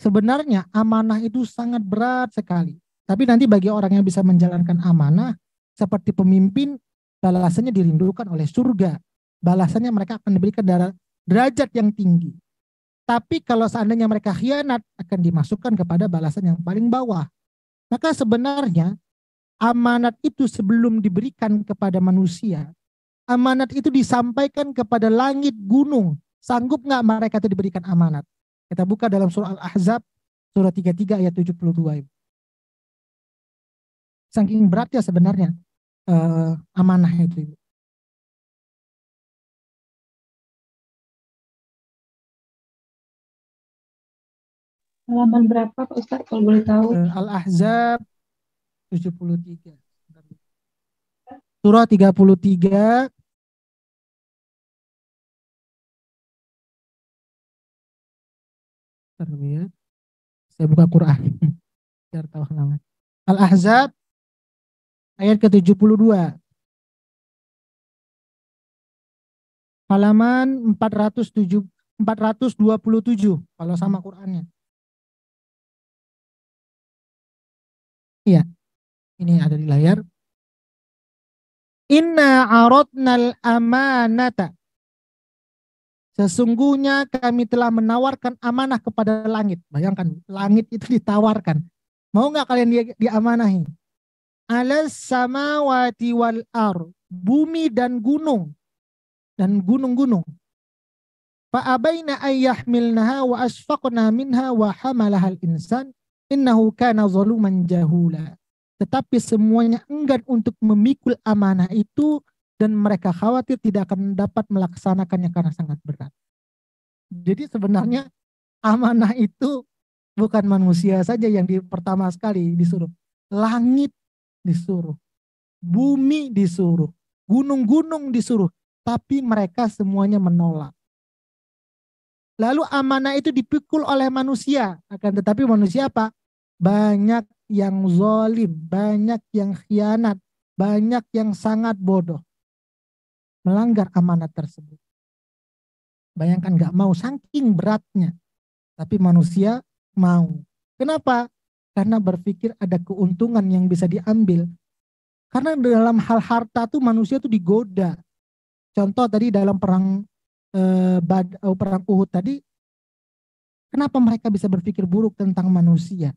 Sebenarnya amanah itu sangat berat sekali. Tapi nanti bagi orang yang bisa menjalankan amanah, seperti pemimpin, balasannya dirindukan oleh surga. Balasannya mereka akan diberikan derajat yang tinggi. Tapi kalau seandainya mereka khianat, akan dimasukkan kepada balasan yang paling bawah. Maka sebenarnya amanat itu sebelum diberikan kepada manusia, amanat itu disampaikan kepada langit, gunung. Sanggup nggak mereka itu diberikan amanat? Kita buka dalam surah Al-Ahzab, surah 33 ayat 72. Saking beratnya sebenarnya amanah itu. Halaman berapa Pak Ustadz kalau boleh tahu? Al-Ahzab 73. Surah 33 ya. Saya buka Quran biar tahu halaman. Al-Ahzab ayat ke-72. Halaman 427 kalau sama Qurannya. Iya. Ini ada di layar. Inna aradnal amanata. Sesungguhnya kami telah menawarkan amanah kepada langit. Bayangkan, langit itu ditawarkan. Mau nggak kalian diamanahi? Alas samawati wal ar. Bumi dan gunung. Dan gunung-gunung. Fa'abaina ayyahmilnaha wa asfaqna minha wa hamalahal insan. Innahu kana zaluman jahula. Tetapi semuanya enggan untuk memikul amanah itu dan mereka khawatir tidak akan dapat melaksanakannya karena sangat berat. Jadi sebenarnya amanah itu bukan manusia saja yang pertama sekali disuruh. Langit disuruh, bumi disuruh, gunung-gunung disuruh, tapi mereka semuanya menolak. Lalu amanah itu dipikul oleh manusia, akan tetapi manusia apa? Banyak yang zalim, banyak yang khianat, banyak yang sangat bodoh. Melanggar amanat tersebut. Bayangkan gak mau, saking beratnya. Tapi manusia mau. Kenapa? Karena berpikir ada keuntungan yang bisa diambil. Karena dalam hal harta tuh manusia tuh digoda. Contoh tadi dalam perang Uhud tadi, kenapa mereka bisa berpikir buruk tentang manusia?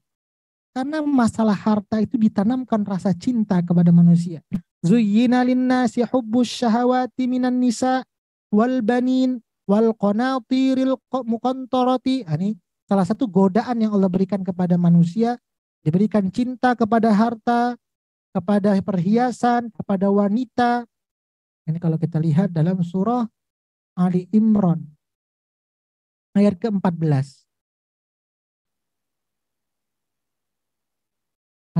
Karena masalah harta itu ditanamkan rasa cinta kepada manusia. Zuyyina linnasi hubbus syahawati minan nisa wal banin wal qanatiril muqantarati. Ini salah satu godaan yang Allah berikan kepada manusia. Diberikan cinta kepada harta, kepada perhiasan, kepada wanita. Ini kalau kita lihat dalam surah Ali Imran ayat ke-14.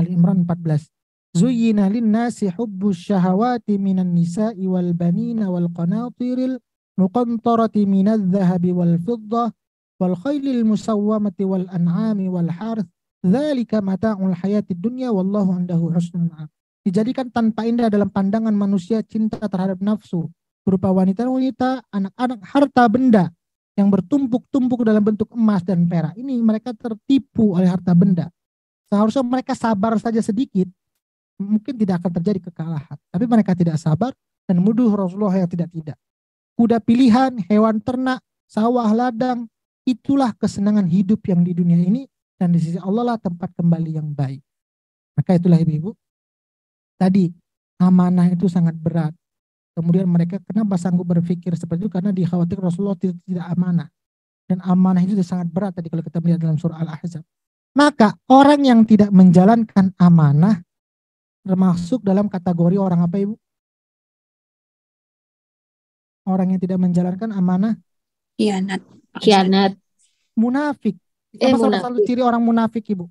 Ali Imran 14. Zuyyina linnasi hubbus syahawati minan nisa'i wal banina wal qanatiril muqantarati minadh dhahabi wal fiddah wal khailil musawwamati wal an'ami wal harth dzalika mata'ul hayatid dunya wallahu 'indahu husnul ma'ab. Dijadikan tanpa indah dalam pandangan manusia cinta terhadap nafsu berupa wanita-wanita, anak-anak, harta benda yang bertumpuk-tumpuk dalam bentuk emas dan perak. Ini mereka tertipu oleh harta benda. Seharusnya mereka sabar saja sedikit, mungkin tidak akan terjadi kekalahan. Tapi mereka tidak sabar dan menuduh Rasulullah yang tidak-tidak. Kuda pilihan, hewan ternak, sawah ladang, itulah kesenangan hidup yang di dunia ini, dan di sisi Allah lah tempat kembali yang baik. Maka itulah ibu-ibu, tadi amanah itu sangat berat. Kemudian mereka kenapa sanggup berpikir seperti itu? Karena dikhawatirkan Rasulullah tidak amanah. Dan amanah itu sangat berat tadi kalau kita melihat dalam surah Al-Ahzab. Maka orang yang tidak menjalankan amanah termasuk dalam kategori orang apa ibu? Orang yang tidak menjalankan amanah, Khianat. Khianat. munafik. Apa salah satu Munafik. ciri orang munafik ibu?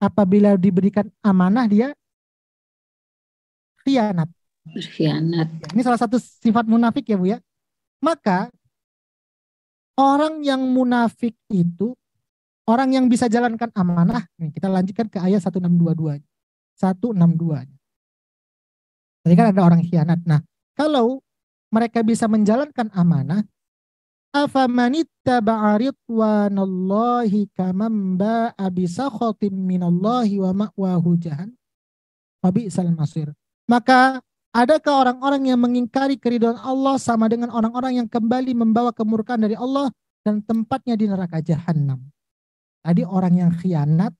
Apabila diberikan amanah dia khianat. Berkhianat. Ya, ini salah satu sifat munafik ya bu ya. Maka orang yang munafik itu orang yang bisa jalankan amanah. Nih, kita lanjutkan ke ayat 1622. 162. Tadi kan ada orang khianat. Nah, kalau mereka bisa menjalankan amanah, afamanittaba'a ridwanallahi kaman ba'a bisakhatin minallahi wa ma'wahu jahannam wa bi'sal masir. Maka adakah orang-orang yang mengingkari keridhaan Allah sama dengan orang-orang yang kembali membawa kemurkaan dari Allah dan tempatnya di neraka jahanam. Tadi orang yang khianat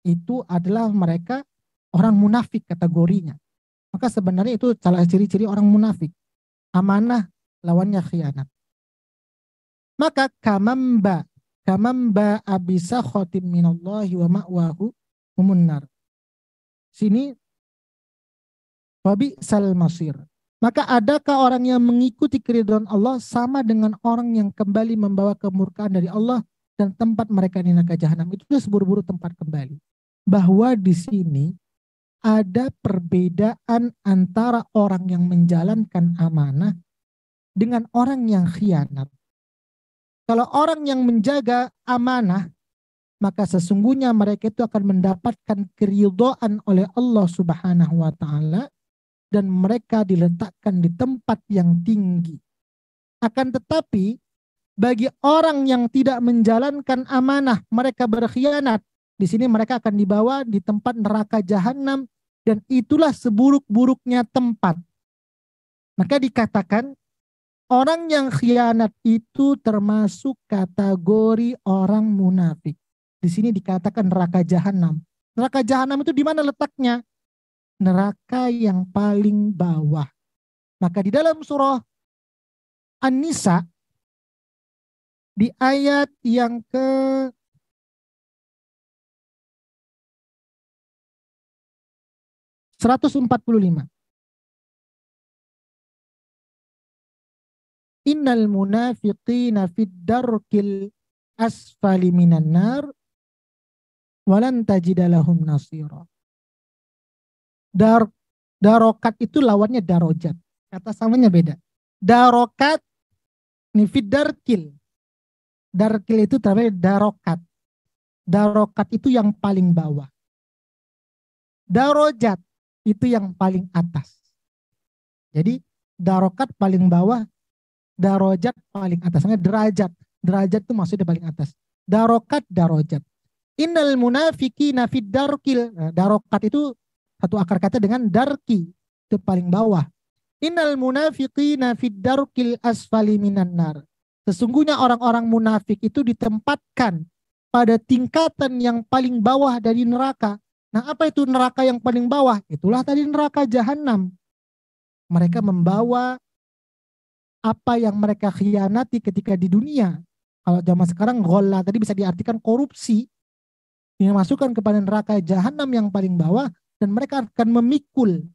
itu adalah mereka orang munafik kategorinya. Maka sebenarnya itu salah ciri-ciri orang munafik. Amanah lawannya khianat. Maka kamamba abisa khotim minallahi wa ma'wahu umunnar. Sini wabi sal masir. Maka adakah orang yang mengikuti keridhaan Allah sama dengan orang yang kembali membawa kemurkaan dari Allah dan tempat mereka di neraka jahanam? Itu seburu-buru tempat kembali. Bahwa di sini ada perbedaan antara orang yang menjalankan amanah dengan orang yang khianat. Kalau orang yang menjaga amanah, maka sesungguhnya mereka itu akan mendapatkan keridhaan oleh Allah Subhanahu wa taala dan mereka diletakkan di tempat yang tinggi. Akan tetapi bagi orang yang tidak menjalankan amanah, mereka berkhianat, di sini mereka akan dibawa di tempat neraka jahanam dan itulah seburuk-buruknya tempat. Maka dikatakan orang yang khianat itu termasuk kategori orang munafik. Di sini dikatakan neraka jahanam. Neraka jahanam itu di mana letaknya? Neraka yang paling bawah. Maka di dalam surah An-Nisa di ayat yang ke 145. Innal munafiqina fid darkil asfali minan nar walan tajida lahum nasira. Darokat itu lawannya darojat. Kata samanya beda. Darokat ini fid darkil. Darkil itu namanya darokat. Darokat itu yang paling bawah. Darojat itu yang paling atas. Jadi darokat paling bawah, darojat paling atas. Derajat. Derajat itu maksudnya paling atas. Darokat, darojat. Innal munafiqina fid darkil. Nah, darokat itu satu akar kata dengan darki. Itu paling bawah. Innal munafiqina fid darkil asfali minan nar. Sesungguhnya orang-orang munafik itu ditempatkan pada tingkatan yang paling bawah dari neraka. Nah, apa itu neraka yang paling bawah? Itulah tadi neraka jahanam. Mereka membawa apa yang mereka khianati ketika di dunia. Kalau zaman sekarang gholla tadi bisa diartikan korupsi. Yang masukkan kepada neraka jahanam yang paling bawah dan mereka akan memikul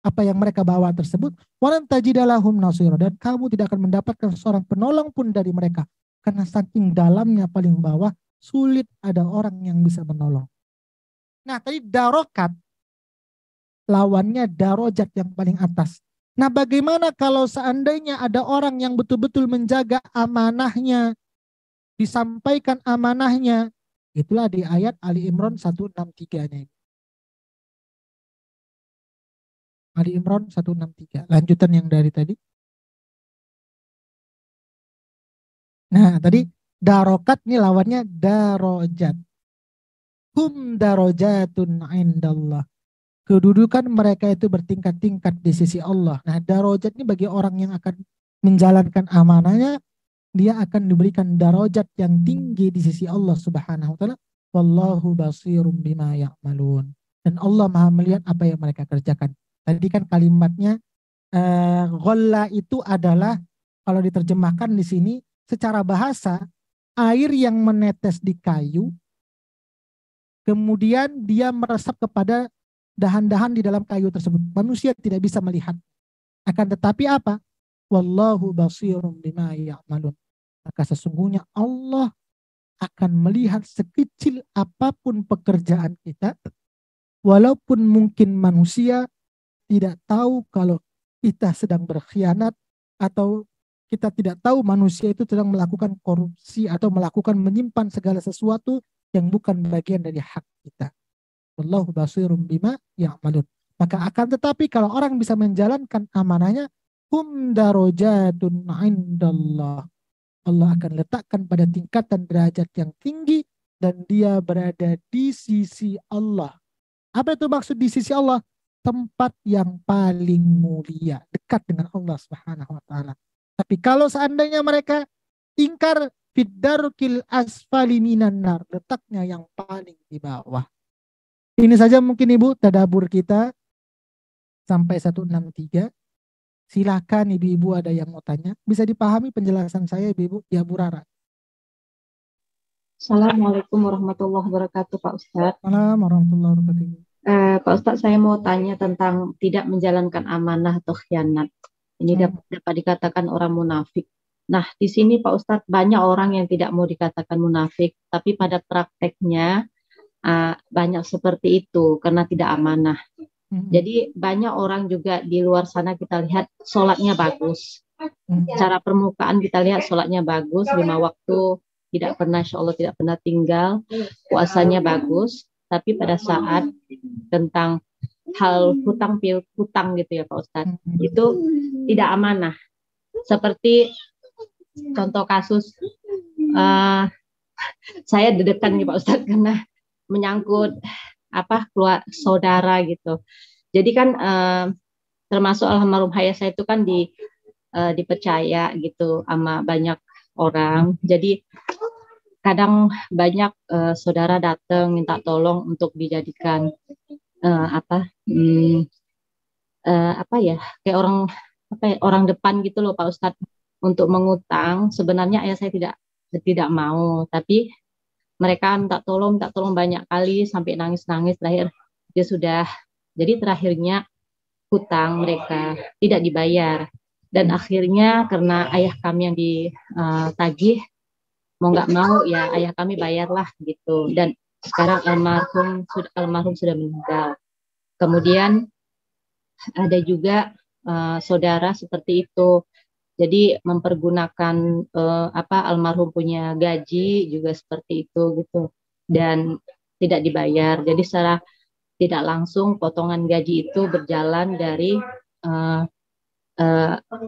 apa yang mereka bawa tersebut. Walan tajidalahum nasira, dan kamu tidak akan mendapatkan seorang penolong pun dari mereka karena saking dalamnya paling bawah sulit ada orang yang bisa menolong. Nah, tadi darokat lawannya darojat yang paling atas. Nah, bagaimana kalau seandainya ada orang yang betul-betul menjaga amanahnya, disampaikan amanahnya? Itulah di ayat Ali Imran 163-nya. Ali Imran 163. Lanjutan yang dari tadi. Nah, tadi darokat ini lawannya darojat. Hum darojatun indallah. Kedudukan mereka itu bertingkat-tingkat di sisi Allah. Nah, darajat ini bagi orang yang akan menjalankan amanahnya, dia akan diberikan darajat yang tinggi di sisi Allah Subhanahu wa taala. Wallahu basirum bima ya'malun. Dan Allah Maha melihat apa yang mereka kerjakan. Tadi kan kalimatnya gholla itu adalah kalau diterjemahkan di sini secara bahasa air yang menetes di kayu kemudian dia meresap kepada dahan-dahan di dalam kayu tersebut. Manusia tidak bisa melihat. Akan tetapi apa? Wallahu basirum bima ya'malun. Maka sesungguhnya Allah akan melihat sekecil apapun pekerjaan kita. Walaupun mungkin manusia tidak tahu kalau kita sedang berkhianat atau kita tidak tahu manusia itu sedang melakukan korupsi atau melakukan menyimpan segala sesuatu yang bukan bagian dari hak kita. Wallahu basirum bima ya'malun. Maka akan tetapi kalau orang bisa menjalankan amanahnya, hum darajatun indallah. Allah akan letakkan pada tingkatan derajat yang tinggi dan dia berada di sisi Allah. Apa itu maksud di sisi Allah? Tempat yang paling mulia, dekat dengan Allah Subhanahu wa taala. Tapi kalau seandainya mereka ingkar fiddarkil asfali minan nar, letaknya yang paling di bawah. Ini saja mungkin Ibu tadabur kita sampai 163. Silakan Ibu-ibu ada yang mau tanya. Bisa dipahami penjelasan saya Ibu? Ya Bu Rara. Assalamualaikum warahmatullahi wabarakatuh Pak Ustadz. Assalamualaikum warahmatullahi wabarakatuh. Pak Ustadz, saya mau tanya tentang tidak menjalankan amanah atau khianat. Ini dapat dikatakan orang munafik. Nah, di sini Pak Ustadz banyak orang yang tidak mau dikatakan munafik, tapi pada prakteknya banyak seperti itu karena tidak amanah. Jadi banyak orang juga di luar sana kita lihat sholatnya bagus. Cara permukaan kita lihat sholatnya bagus, 5 waktu tidak pernah, insya Allah tidak pernah tinggal, puasanya bagus. Tapi pada saat tentang hal hutang gitu ya Pak Ustadz, itu tidak amanah. Seperti contoh kasus saya deg-degan nih Pak Ustadz karena menyangkut keluar saudara gitu. Jadi kan termasuk almarhum ayah saya itu kan dipercaya gitu sama banyak orang. Jadi kadang banyak saudara datang minta tolong untuk dijadikan kayak orang depan gitu loh Pak Ustadz untuk mengutang. Sebenarnya ayah saya tidak mau, tapi mereka minta tolong banyak kali sampai nangis-nangis. Terakhir dia sudah, jadi terakhirnya hutang mereka tidak dibayar dan akhirnya karena ayah kami yang ditagih, mau nggak mau ya ayah kami bayarlah gitu. Dan sekarang almarhum sudah meninggal. Kemudian ada juga saudara seperti itu. Jadi mempergunakan almarhum punya gaji juga seperti itu gitu dan tidak dibayar. Jadi secara tidak langsung potongan gaji itu berjalan dari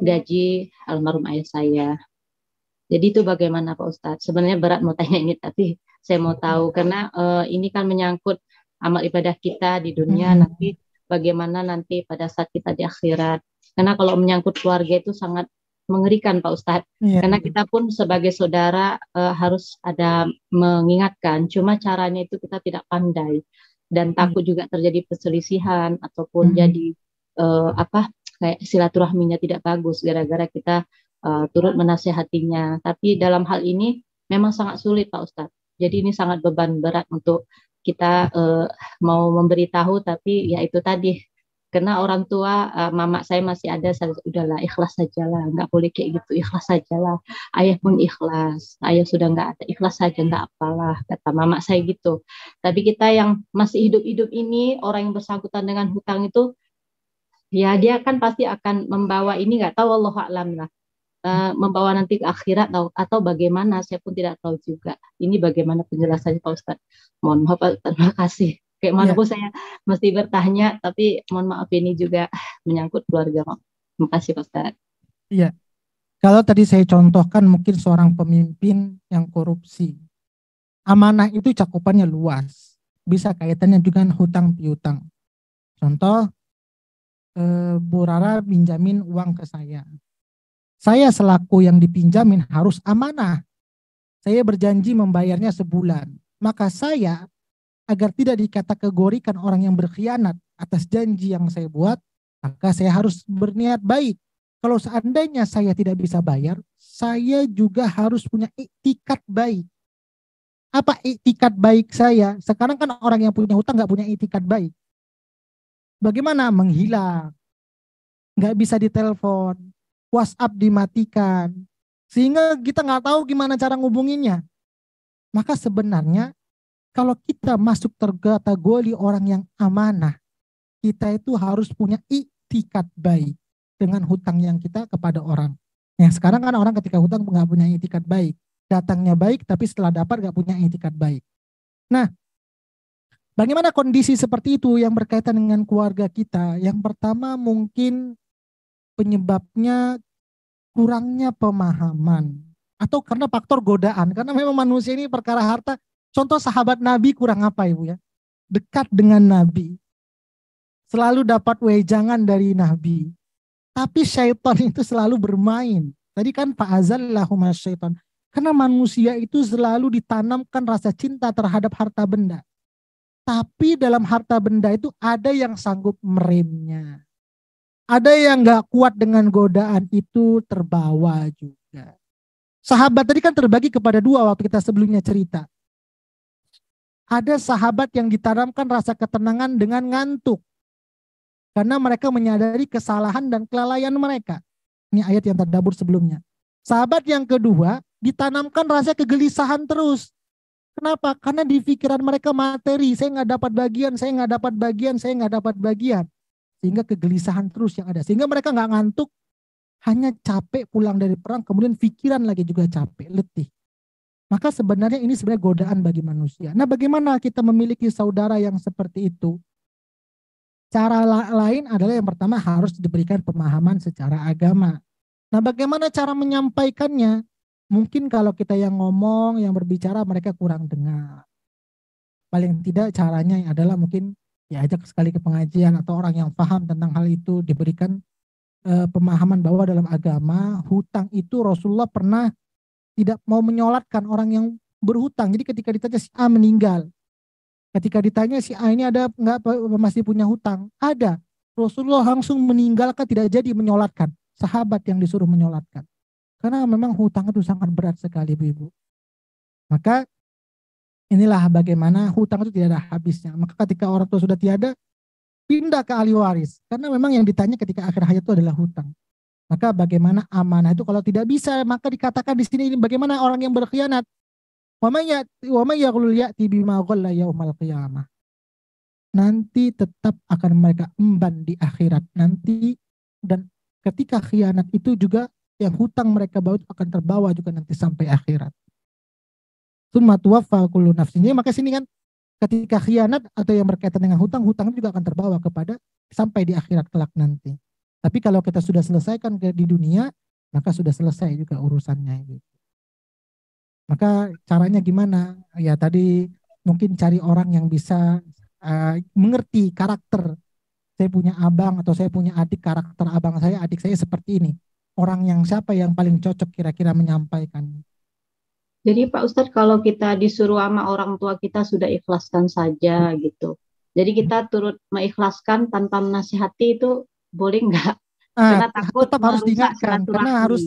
gaji almarhum ayah saya. Jadi itu bagaimana Pak Ustadz? Sebenarnya berat mau tanya ini, tapi saya mau tahu karena ini kan menyangkut amal ibadah kita di dunia, nanti bagaimana nanti pada saat kita di akhirat. Karena kalau menyangkut keluarga itu sangat mengerikan Pak Ustadz. Karena kita pun sebagai saudara harus ada mengingatkan, cuma caranya itu kita tidak pandai dan takut juga terjadi perselisihan ataupun jadi kayak silaturahminya tidak bagus gara-gara kita turut menasihatinya. Tapi dalam hal ini memang sangat sulit Pak Ustadz. Jadi ini sangat beban berat untuk kita mau memberitahu, tapi ya itu tadi. Karena orang tua, mama saya masih ada, saya udahlah ikhlas sajalah, nggak boleh kayak gitu, ikhlas sajalah. Ayah pun ikhlas, ayah sudah nggak ada, ikhlas saja nggak apalah, kata mama saya gitu. Tapi kita yang masih hidup-hidup ini, orang yang bersangkutan dengan hutang itu, ya dia kan pasti akan membawa ini, nggak tahu Allah a'lam lah. Membawa nanti ke akhirat atau bagaimana, saya pun tidak tahu juga. Ini bagaimana penjelasannya Pak Ustadz? Mohon maaf Pak, terima kasih. Kayak mana pun saya mesti bertanya, tapi mohon maaf ini juga menyangkut keluarga. Terima kasih Pak Ustadz. Iya, Kalau tadi saya contohkan mungkin seorang pemimpin yang korupsi. Amanah itu cakupannya luas. Bisa kaitannya juga dengan hutang piutang. Contoh, Bu Rara pinjamin uang ke saya. Saya selaku yang dipinjamin harus amanah. Saya berjanji membayarnya sebulan. Maka saya, agar tidak dikategorikan orang yang berkhianat atas janji yang saya buat, maka saya harus berniat baik. Kalau seandainya saya tidak bisa bayar, saya juga harus punya iktikat baik. Apa iktikat baik saya? Sekarang kan orang yang punya hutang nggak punya iktikat baik. Bagaimana? Menghilang, nggak bisa ditelepon, WhatsApp dimatikan, sehingga kita nggak tahu gimana cara ngubunginnya. Maka sebenarnya kalau kita masuk terkategori orang yang amanah, kita itu harus punya iktikat baik dengan hutang yang kita kepada orang. Yang sekarang kan orang ketika hutang nggak punya iktikat baik, datangnya baik tapi setelah dapat nggak punya iktikat baik. Nah, bagaimana kondisi seperti itu yang berkaitan dengan keluarga kita? Yang pertama mungkin penyebabnya kurangnya pemahaman atau karena faktor godaan. Karena memang manusia ini perkara harta. Contoh sahabat Nabi kurang apa Ibu ya? Dekat dengan Nabi. Selalu dapat wejangan dari Nabi. Tapi syaitan itu selalu bermain. Tadi kan fa'azallahuma syaitan. Karena manusia itu selalu ditanamkan rasa cinta terhadap harta benda. Tapi dalam harta benda itu ada yang sanggup meremnya. Ada yang gak kuat dengan godaan itu terbawa juga. Sahabat tadi kan terbagi kepada dua waktu kita sebelumnya cerita. Ada sahabat yang ditanamkan rasa ketenangan dengan ngantuk. Karena mereka menyadari kesalahan dan kelalaian mereka. Ini ayat yang terdabur sebelumnya. Sahabat yang kedua ditanamkan rasa kegelisahan terus. Kenapa? Karena di pikiran mereka materi, saya nggak dapat bagian, saya nggak dapat bagian, saya nggak dapat bagian. Sehingga kegelisahan terus yang ada. Sehingga mereka nggak ngantuk, hanya capek pulang dari perang, kemudian pikiran lagi juga capek, letih. Maka sebenarnya ini sebenarnya godaan bagi manusia. Nah, bagaimana kita memiliki saudara yang seperti itu? Cara lain adalah yang pertama harus diberikan pemahaman secara agama. Nah, bagaimana cara menyampaikannya? Mungkin kalau kita yang ngomong, yang berbicara mereka kurang dengar. Paling tidak caranya adalah mungkin ya ajak sekali ke pengajian atau orang yang paham tentang hal itu diberikan pemahaman bahwa dalam agama hutang itu Rasulullah pernah tidak mau menyolatkan orang yang berhutang. Jadi ketika ditanya si A meninggal, ketika ditanya si A ini ada nggak masih punya hutang? Ada. Rasulullah langsung meninggalkan, tidak jadi menyolatkan. Sahabat yang disuruh menyolatkan. Karena memang hutang itu sangat berat sekali Ibu. Maka inilah bagaimana hutang itu tidak ada habisnya. Maka ketika orang tua sudah tiada, pindah ke ahli waris. Karena memang yang ditanya ketika akhir hayat itu adalah hutang. Maka bagaimana amanah itu kalau tidak bisa, maka dikatakan di sini ini bagaimana orang yang berkhianat. Wa may yaqul ya'ti bima ghalla yaumal qiyamah. Nanti tetap akan mereka emban di akhirat nanti, dan ketika khianat itu juga yang hutang mereka bawa itu akan terbawa juga nanti sampai akhirat. Tsumma tuwaffa kullu nafsin. Jadi maka sini kan ketika khianat atau yang berkaitan dengan hutang, hutang juga akan terbawa kepada sampai di akhirat kelak nanti. Tapi kalau kita sudah selesaikan di dunia, maka sudah selesai juga urusannya. Maka caranya gimana? Ya tadi mungkin cari orang yang bisa mengerti karakter. Saya punya abang atau saya punya adik, karakter abang saya, adik saya seperti ini. Orang yang siapa yang paling cocok kira-kira menyampaikan. Jadi Pak Ustadz kalau kita disuruh sama orang tua kita sudah ikhlaskan saja gitu. Jadi kita turut mengikhlaskan tanpa menasihati itu boleh nggak? Karena takut tetap harus diingatkan. Karena harus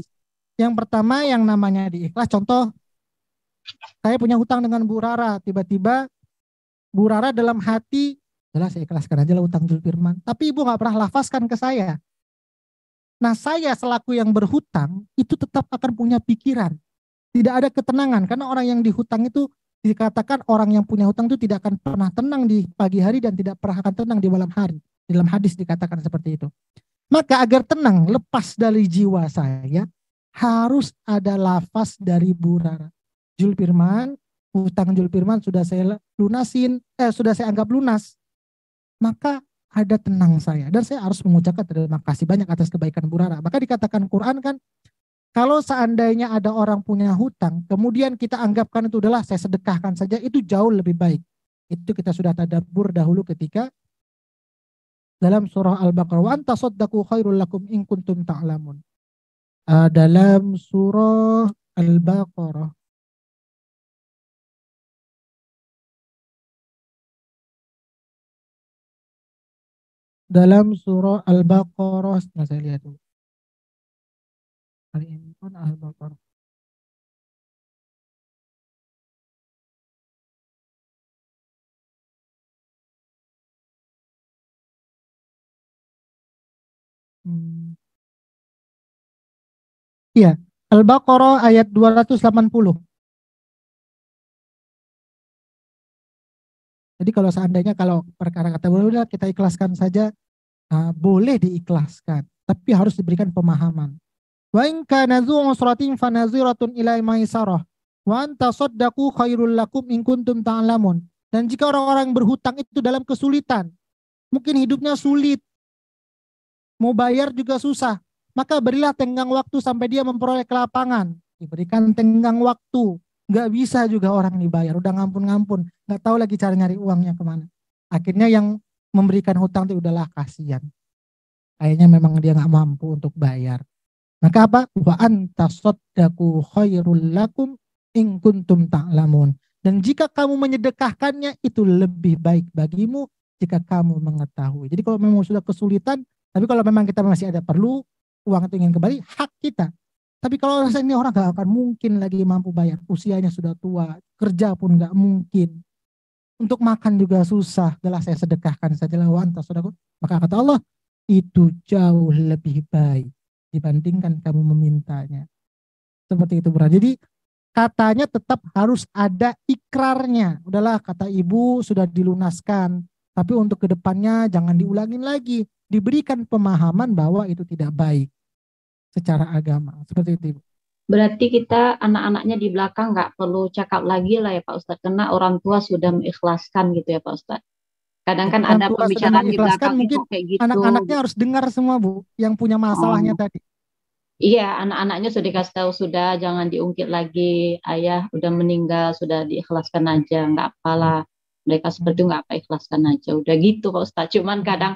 yang pertama yang namanya diikhlas. Contoh saya punya hutang dengan Bu Rara. Tiba-tiba Bu Rara dalam hati, jelas saya ikhlaskan aja lah hutang Zulfirman. Tapi Ibu nggak pernah lafazkan ke saya. Nah saya selaku yang berhutang itu tetap akan punya pikiran. Tidak ada ketenangan karena orang yang dihutang itu dikatakan orang yang punya hutang itu tidak akan pernah tenang di pagi hari dan tidak pernah akan tenang di malam hari. Dalam hadis dikatakan seperti itu. Maka agar tenang lepas dari jiwa saya harus ada lafaz dari Bu Rara. Zulfirman, hutang Zulfirman sudah saya lunasin, sudah saya anggap lunas. Maka ada tenang saya dan saya harus mengucapkan terima kasih banyak atas kebaikan Bu Rara. Maka dikatakan Quran kan, Kalau seandainya ada orang punya hutang, kemudian kita anggapkan itu adalah saya sedekahkan saja, itu jauh lebih baik. Itu kita sudah tadabbur dahulu ketika dalam surah Al-Baqarah. Wa anta saddaqu khairul lakum in kuntum ta'lamun. Dalam surah Al-Baqarah. Dalam surah Al-Baqarah, saya lihat dulu. Al-Imran Al-Baqarah. Iya, Al-Baqarah ayat 280. Jadi kalau seandainya kalau perkara kata udah kita ikhlaskan saja, boleh diikhlaskan, tapi harus diberikan pemahaman. Wa in kana dzu usratin fanaziratun ila maisarah wa anta saddaqu khairul lakum in kuntum ta'lamun. Dan jika orang-orang berhutang itu dalam kesulitan, mungkin hidupnya sulit, mau bayar juga susah, maka berilah tenggang waktu sampai dia memperoleh kelapangan. Diberikan tenggang waktu, nggak bisa juga orang dibayar, udah ngampun-ngampun, nggak tahu lagi cara nyari uangnya kemana. Akhirnya yang memberikan hutang itu udahlah kasihan. Kayaknya memang dia nggak mampu untuk bayar. Maka apa? Wa anta saddaqu khairul lakum in kuntum ta'lamun. Dan jika kamu menyedekahkannya itu lebih baik bagimu jika kamu mengetahui. Jadi kalau memang sudah kesulitan, tapi kalau memang kita masih ada perlu, uang itu ingin kembali, hak kita. Tapi kalau ini orang gak akan mungkin lagi mampu bayar, usianya sudah tua, kerja pun gak mungkin, untuk makan juga susah, adalah saya sedekahkan sajalah wa anta saddaqu. Maka kata Allah, itu jauh lebih baik dibandingkan kamu memintanya. Seperti itu, Bro. Jadi katanya tetap harus ada ikrarnya. Udahlah, kata ibu sudah dilunaskan, tapi untuk kedepannya jangan diulangin lagi. Diberikan pemahaman bahwa itu tidak baik secara agama. Seperti itu, Ibu. Berarti kita anak-anaknya di belakang nggak perlu cakap lagi lah ya Pak Ustadz, karena orang tua sudah mengikhlaskan gitu ya Pak Ustadz. Kadang kan Orang ada tua sudah pembicaraan di mengikhlaskan, belakang mungkin itu kayak gitu. anak-anaknya harus dengar semua, Bu, yang punya masalahnya tadi. Iya, anak-anaknya sudah dikasih tahu, sudah jangan diungkit lagi, ayah udah meninggal, sudah diikhlaskan aja, nggak apalah. Mereka seperti itu nggak apa, ikhlaskan aja, udah gitu Pak Ustadz. Cuman kadang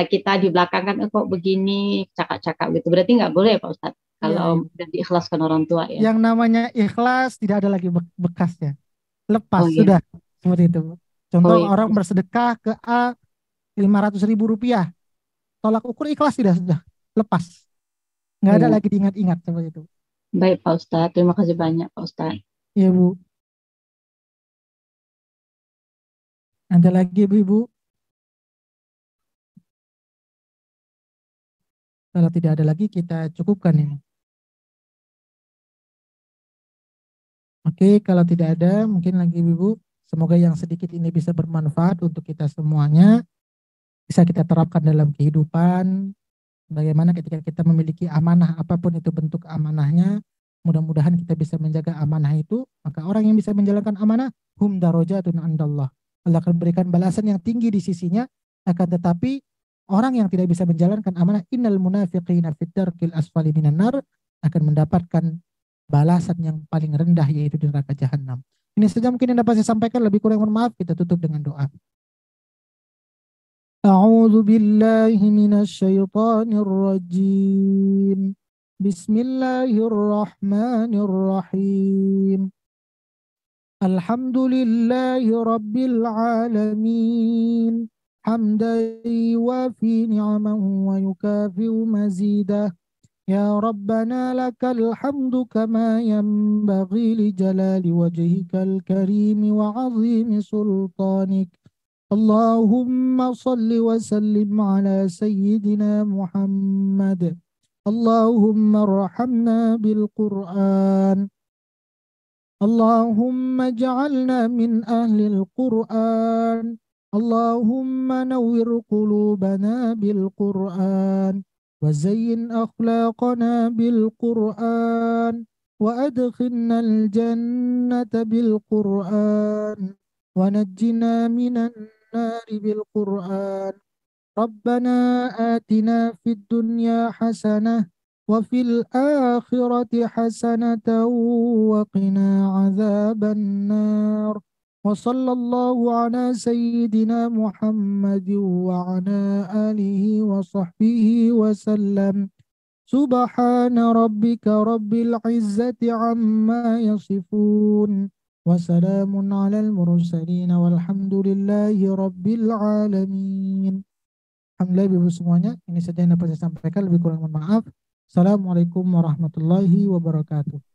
kita di belakang kan kok begini, cakap-cakap gitu. Berarti nggak boleh ya Pak Ustadz kalau udah diikhlaskan orang tua ya. Yang namanya ikhlas tidak ada lagi bekasnya. Lepas, Oh iya. sudah. Seperti itu. Contoh Oh iya. orang bersedekah ke A 500.000 rupiah. Tolak ukur ikhlas sudah. Lepas. Nggak ada lagi diingat-ingat seperti itu. Baik Pak Ustadz, terima kasih banyak Pak Ustadz. Iya Bu. Ada lagi Ibu? Kalau tidak ada lagi kita cukupkan ini. Oke, kalau tidak ada mungkin lagi Ibu. Semoga yang sedikit ini bisa bermanfaat untuk kita semuanya. Bisa kita terapkan dalam kehidupan. Bagaimana ketika kita memiliki amanah, apapun itu bentuk amanahnya, mudah-mudahan kita bisa menjaga amanah itu. Maka orang yang bisa menjalankan amanah, hum darajatun andallah. Allah akan berikan balasan yang tinggi di sisinya. Akan tetapi orang yang tidak bisa menjalankan amanah, innal munafiqina fid darkil asfali minan nar, akan mendapatkan balasan yang paling rendah, yaitu di neraka jahanam. Ini saja mungkin yang dapat saya sampaikan, lebih kurang mohon maaf. Kita tutup dengan doa. أعوذ بالله من الشيطان الرجيم بسم الله الرحمن الرحيم الحمد لله رب العالمين حمدا يوافي نعمه ويكافئ مزيده يا ربنا لك الحمد كما ينبغي لجلال وجهك الكريم وعظيم سلطانك اللهم صل وسلم على سيدنا محمد اللهم ارحمنا بالقرآن اللهم اجعلنا من أهل القرآن اللهم نور قلوبنا بالقرآن وزين أخلاقنا بالقرآن وأدخلنا الجنة بالقرآن ونجنا من النار بالقرآن ربنا آتنا في الدنيا حسنة وفي الآخرة حسنة وقنا عذاب النار وصلى الله على سيدنا محمد وعلى آله وصحبه وسلم سبحان ربك رب العزة عما يصفون وسلام على المرسلين والحمد لله رب العالمين. Alhamdulillah Ibu semuanya, ini saja yang dapat saya sampaikan, lebih kurang mohon maaf. Assalamualaikum warahmatullahi wabarakatuh.